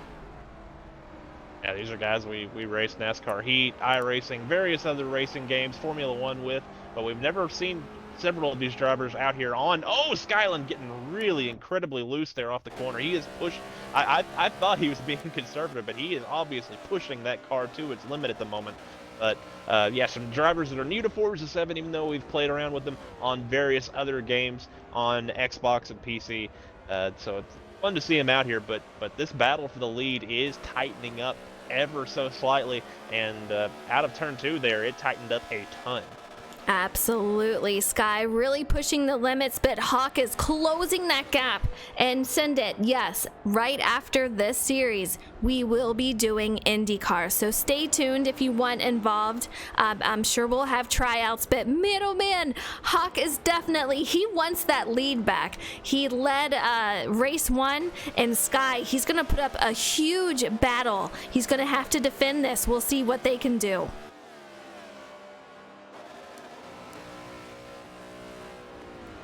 Yeah, these are guys we race NASCAR Heat, iRacing, various other racing games, Formula One with, but we've never seen several of these drivers out here on. Oh, Skylan getting really incredibly loose there off the corner. He is pushed. I thought he was being conservative, but he is obviously pushing that car to its limit at the moment. But yeah, some drivers that are new to Forza 7, even though we've played around with them on various other games on Xbox and PC. So it's fun to see him out here, but this battle for the lead is tightening up ever so slightly, and out of turn 2 there, it tightened up a ton. Absolutely. Sky really pushing the limits, but Hawk is closing that gap. And send it, yes, right after this series, we will be doing IndyCar. So stay tuned if you want involved. I'm sure we'll have tryouts, but man, oh man, Hawk is definitely, he wants that lead back. He led race 1, and Sky, he's going to put up a huge battle. He's going to have to defend this. We'll see what they can do.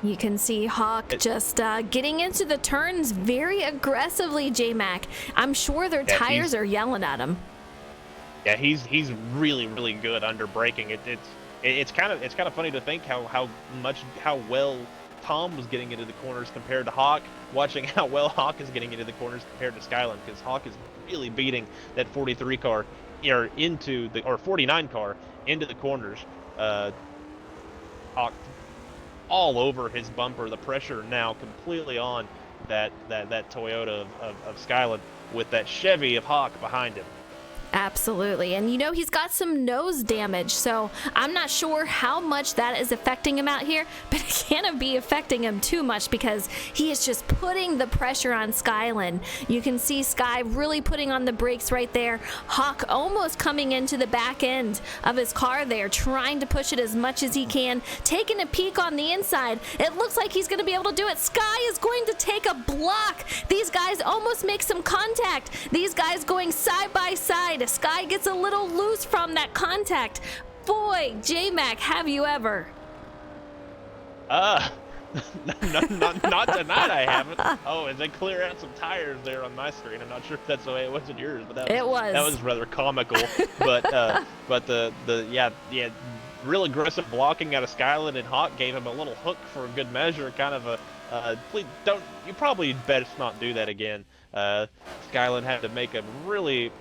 You can see Hawk just getting into the turns very aggressively, J-Mac. I'm sure their tires are yelling at him. Yeah, he's really good under braking. It's kind of funny to think how well Tom was getting into the corners compared to Hawk. Watching how well Hawk is getting into the corners compared to Skyland, because Hawk is really beating that 43 car or 49 car into the corners. Hawk all over his bumper. The pressure now completely on that Toyota of Skyland, with that Chevy of Hawk behind him. Absolutely. And you know, he's got some nose damage, so I'm not sure how much that is affecting him out here, but it can't be affecting him too much because he is just putting the pressure on Skyland. You can see Sky really putting on the brakes right there. Hawk almost coming into the back end of his car there, trying to push it as much as he can, taking a peek on the inside. It looks like he's going to be able to do it. Sky is going to take a block. These guys almost make some contact. These guys going side by side. Sky gets a little loose from that contact. Boy, J-Mac, have you ever? Not tonight, I haven't. Oh, as they clear out some tires there on my screen. I'm not sure if that's the way it was in yours, but that was rather comical. but the real aggressive blocking out of Skyland, and Hawk gave him a little hook for a good measure. Kind of a you probably best not do that again. Skyland had to make a really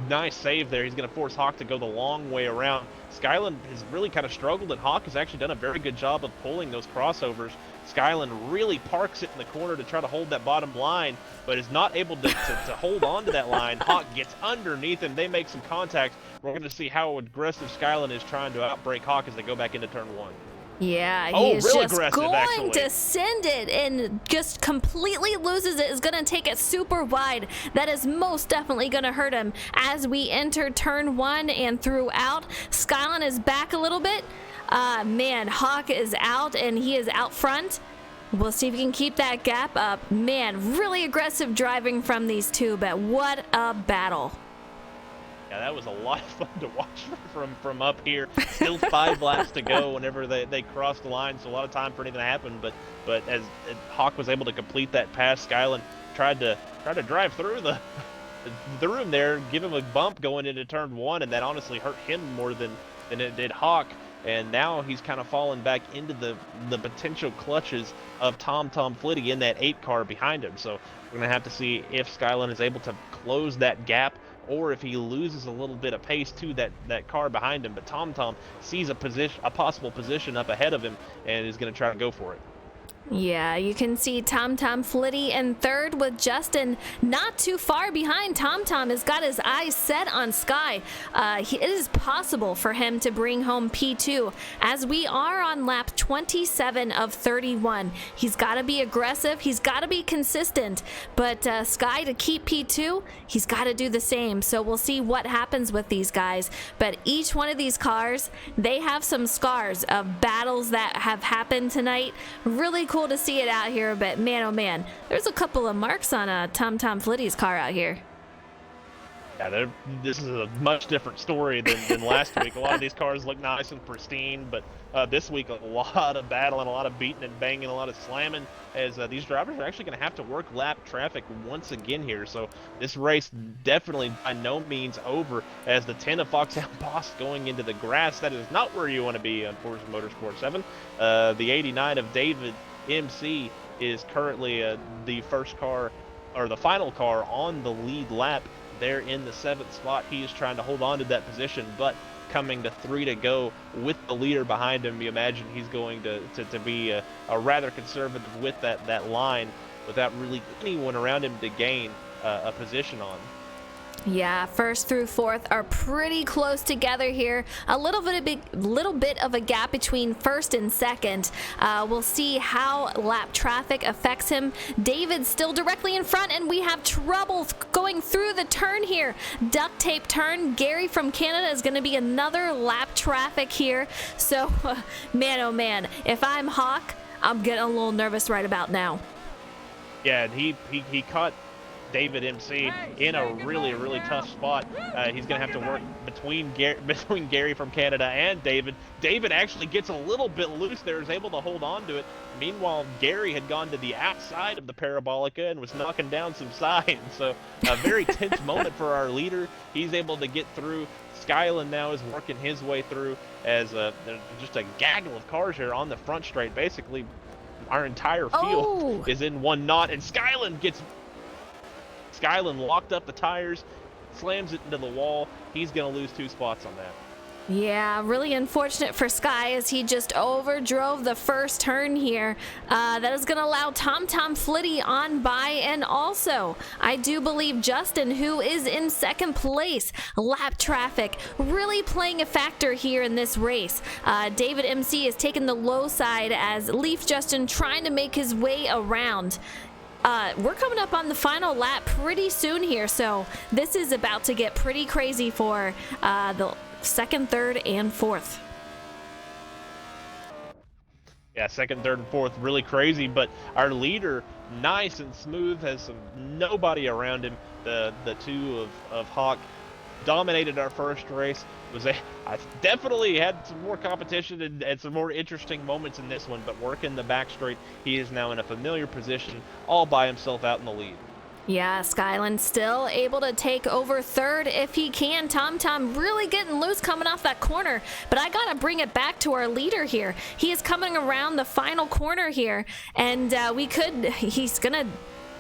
nice save there. He's going to force Hawk to go the long way around. Skyland has really kind of struggled, and Hawk has actually done a very good job of pulling those crossovers. Skyland really parks it in the corner to try to hold that bottom line, but is not able to hold on to that line. Hawk gets underneath him. They make some contact. We're going to see how aggressive Skyland is trying to outbrake Hawk as they go back into turn one. Yeah, he is just going actually to send it and just completely loses it. Is going to take it super wide. That is most definitely going to hurt him as we enter turn one and throughout. Skyline is back a little bit. Man, Hawk is out and he is out front. We'll see if we can keep that gap up. Man, really aggressive driving from these two, but what a battle. Yeah, that was a lot of fun to watch from up here. Still 5 laps to go whenever they crossed the line, so a lot of time for anything to happen. But as Hawk was able to complete that pass, Skyland tried to drive through the room there, give him a bump going into turn one, and that honestly hurt him more than it did Hawk. And now he's kind of fallen back into the potential clutches of Tom Flitty in that 8 car behind him. So we're gonna have to see if Skyland is able to close that gap, or if he loses a little bit of pace to that car behind him. But Tom sees a possible position up ahead of him and is going to try to go for it. Yeah, you can see Tom Flitty in third with Justin not too far behind. Tom has got his eyes set on Sky. It is possible for him to bring home P2 as we are on lap 27 of 31. He's got to be aggressive. He's got to be consistent. But Sky, to keep P2, he's got to do the same. So we'll see what happens with these guys. But each one of these cars, they have some scars of battles that have happened tonight. Really cool to see it out here, but man, oh man, there's a couple of marks on Tom Flitty's car out here. Yeah, this is a much different story than last week. A lot of these cars look nice and pristine, but this week a lot of battling, a lot of beating and banging, a lot of slamming, as these drivers are actually going to have to work lap traffic once again here. So this race definitely by no means over, as the 10 of Foxhound Boss going into the grass. That is not where you want to be on Forza Motorsport 7. The 89 of David MC is currently the first car, or the final car on the lead lap. There in the 7th spot. He is trying to hold on to that position, but coming to 3 to go with the leader behind him, you imagine he's going to be a rather conservative with that line without really anyone around him to gain a position on. Yeah, first through fourth are pretty close together here. A little bit of a gap between first and second. We'll see how lap traffic affects him. David's still directly in front, and we have trouble going through the turn here. Duct tape turn. Gary from Canada is going to be another lap traffic here. So, man, oh man, if I'm Hawk, I'm getting a little nervous right about now. Yeah, and he caught David MC in a really tough spot. He's going to have to work between Gary from Canada and David. David actually gets a little bit loose there, is able to hold on to it. Meanwhile, Gary had gone to the outside of the Parabolica and was knocking down some signs. So a very tense moment for our leader. He's able to get through. Skyland now is working his way through as there's just a gaggle of cars here on the front straight. Basically, our entire field is in one knot, and Skyland locked up the tires, slams it into the wall. He's going to lose 2 spots on that. Yeah, really unfortunate for Sky as he just overdrove the first turn here. That is going to allow Tom Flitty on by, and also I do believe Justin, who is in second place. Lap traffic really playing a factor here in this race. David MC is taking the low side as Leaf Justin trying to make his way around. We're coming up on the final lap pretty soon here, so this is about to get pretty crazy for the second, third, and fourth. Yeah, second, third, and fourth, really crazy. But our leader, nice and smooth, has nobody around him. The two of Hawk dominated our first race. I definitely had some more competition and some more interesting moments in this one. But working the back straight, he is now in a familiar position, all by himself out in the lead. Yeah, Skyland still able to take over third if he can. Tom really getting loose coming off that corner, but I gotta bring it back to our leader here. He is coming around the final corner here, and he's gonna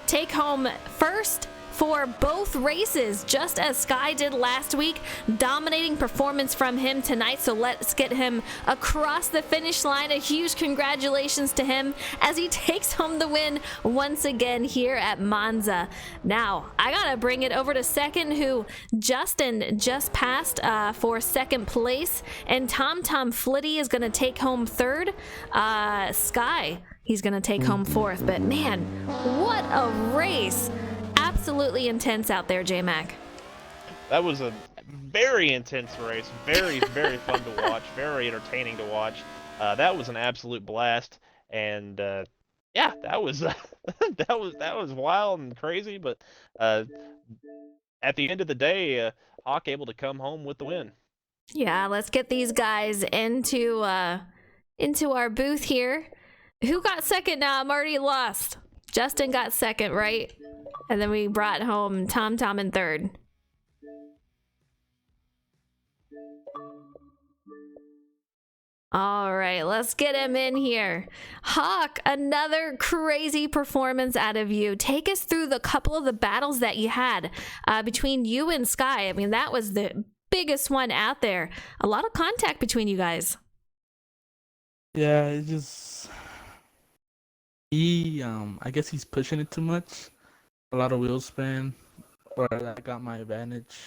take home first for both races, just as Sky did last week. Dominating performance from him tonight, so let's get him across the finish line. A huge congratulations to him as he takes home the win once again here at Monza. Now, I gotta bring it over to second, who Justin just passed for second place, and Tom Flitty is gonna take home third. Sky, he's gonna take home fourth, but man, what a race. Absolutely intense out there, J-Mac. That was a very intense race, very fun to watch, very entertaining to watch. That was an absolute blast, and yeah, that was that was wild and crazy. But at the end of the day, Hawk able to come home with the win. Yeah, let's get these guys into our booth here. Who got second now? I'm already lost. Justin got second, right? And then we brought home Tom in third. All right, let's get him in here. Hawk, another crazy performance out of you. Take us through the couple of the battles that you had between you and Sky. I mean, that was the biggest one out there. A lot of contact between you guys. Yeah, it just I guess he's pushing it too much. A lot of wheel spin, where that got my advantage,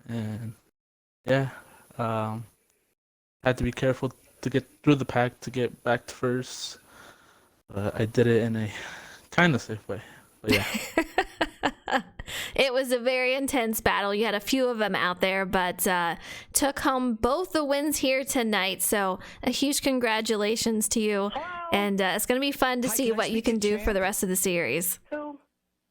and yeah, had to be careful to get through the pack to get back to first. But I did it in a kind of safe way. But yeah. It was a very intense battle. You had a few of them out there, but took home both the wins here tonight. So a huge congratulations to you. And it's going to be fun to see what you can do for the rest of the series.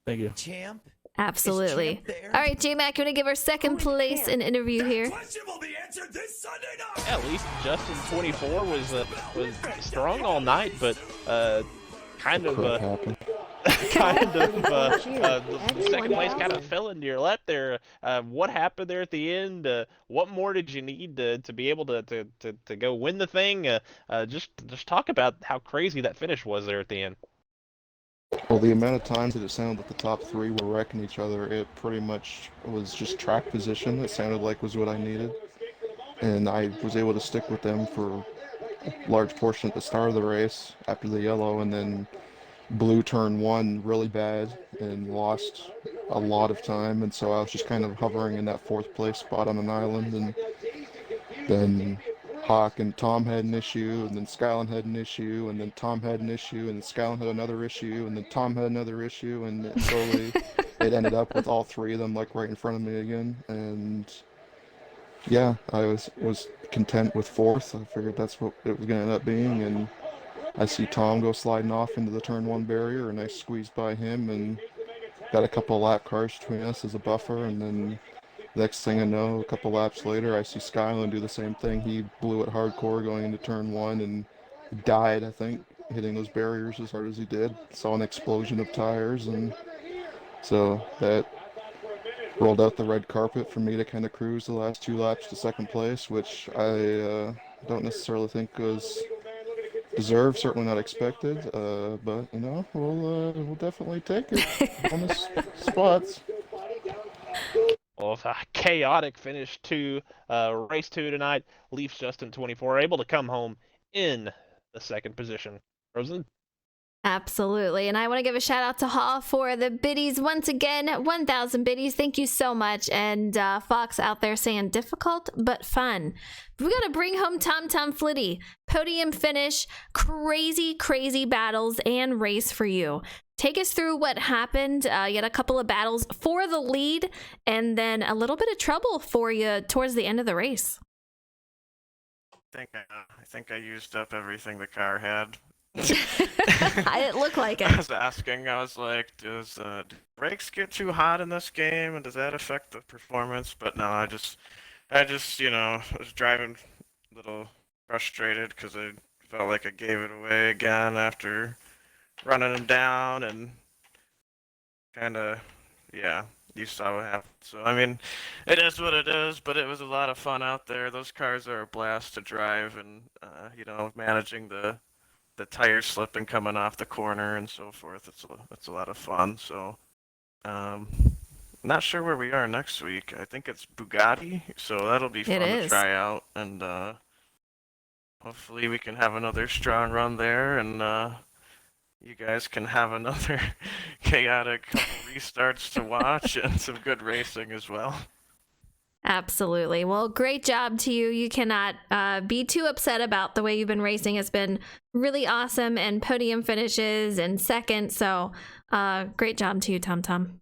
Thank you. Champ? Absolutely. All right, J-Mac, you want to give our second place an interview here? Yeah, at least Justin 24 was strong all night, but kind of the second place kind of fell into your lap there. What happened there at the end? What more did you need to be able to go win the thing? Just talk about how crazy that finish was there at the end. Well, the amount of times that it sounded like the top three were wrecking each other, it pretty much was just track position. It sounded like was what I needed. And I was able to stick with them for a large portion at the start of the race after the yellow, and then blue turn one really bad and lost a lot of time. And so I was just kind of hovering in that fourth place spot on an island. And then Hawk and Tom had an issue, and then Skyland had an issue, and then Tom had an issue, and then Skyland had another issue, and then Tom had another issue, and it slowly it ended up with all three of them like right in front of me again. And yeah, I was content with fourth. I figured that's what it was going to end up being, and I see Tom go sliding off into the turn one barrier, and I squeezed by him, and got a couple lap cars between us as a buffer, and then next thing I know, a couple laps later, I see Skyland do the same thing. He blew it hardcore going into turn one and died, I think, hitting those barriers as hard as he did. Saw an explosion of tires, and so that rolled out the red carpet for me to kind of cruise the last 2 laps to second place, which I don't necessarily think was deserved, certainly not expected, but you know, we'll definitely take it. Bonus spots. Well, a chaotic finish to race 2 tonight. Leafs Justin 24 able to come home in the second position. Rosen? Absolutely. And I want to give a shout out to Haw for the biddies once again. 1,000 biddies. Thank you so much. And Fox out there saying difficult but fun. We got to bring home Tom Flitty. Podium finish, crazy, crazy battles and race for you. Take us through what happened. You had a couple of battles for the lead and then a little bit of trouble for you towards the end of the race. I think I used up everything the car had. It looked like it. I was asking, I was like, do brakes get too hot in this game, and does that affect the performance? But no, I just, you know, was driving a little frustrated because I felt like I gave it away again after running them down, and kind of, yeah, you saw what happened. So, I mean, it is what it is, but it was a lot of fun out there. Those cars are a blast to drive, and, you know, managing the tire slipping coming off the corner and so forth. It's a lot of fun. So, not sure where we are next week. I think it's Bugatti, so that'll be fun to try out. And hopefully we can have another strong run there, and you guys can have another chaotic couple restarts to watch and some good racing as well. Absolutely. Well, great job to you. You cannot be too upset about the way you've been racing. It's been really awesome, and podium finishes and second. So great job to you, Tom.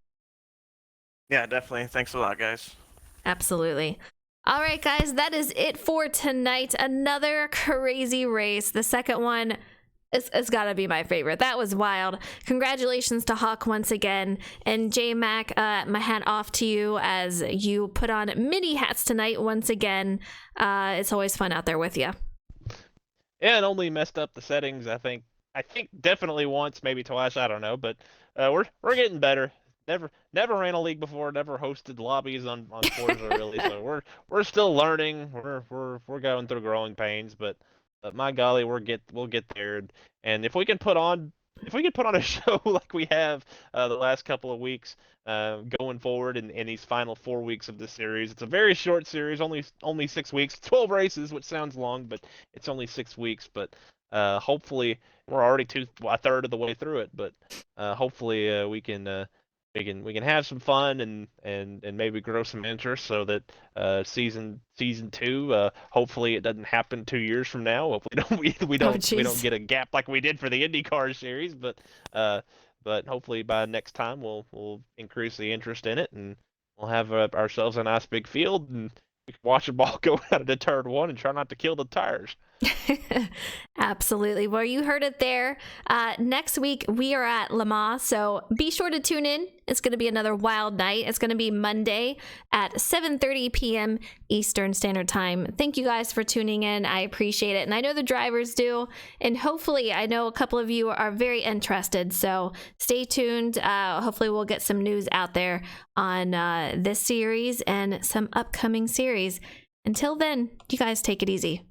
Yeah, definitely. Thanks a lot, guys. Absolutely. All right, guys, that is it for tonight. Another crazy race. The second one, it's got to be my favorite. That was wild. Congratulations to Hawk once again. And J-Mac, my hat off to you as you put on mini hats tonight once again. It's always fun out there with you. Yeah, it only messed up the settings, I think definitely once, maybe twice, I don't know. But we're getting better. Never ran a league before, never hosted lobbies on Forza really. So we're still learning. We're going through growing pains, but my golly, we'll get there. And if we can put on a show like we have the last couple of weeks going forward in these final 4 weeks of this series, it's a very short series, only 6 weeks, 12 races, which sounds long, but it's only 6 weeks. But hopefully we're already a third of the way through it. But hopefully we can have some fun and maybe grow some interest so that season 2, hopefully it doesn't happen 2 years from now. Hopefully we don't get a gap like we did for the IndyCar series, but hopefully by next time we'll increase the interest in it, and we'll have ourselves a nice big field, and we can watch the ball go out of the turn one and try not to kill the tires. Absolutely. Well, you heard it there. Next week we are at Le Mans, so be sure to tune in. It's going to be another wild night. It's going to be Monday at 7:30 p.m. Eastern Standard Time. Thank you guys for tuning in. I appreciate it, and I know the drivers do, and hopefully I know a couple of you are very interested, so stay tuned. Hopefully we'll get some news out there on this series and some upcoming series. Until then, you guys take it easy.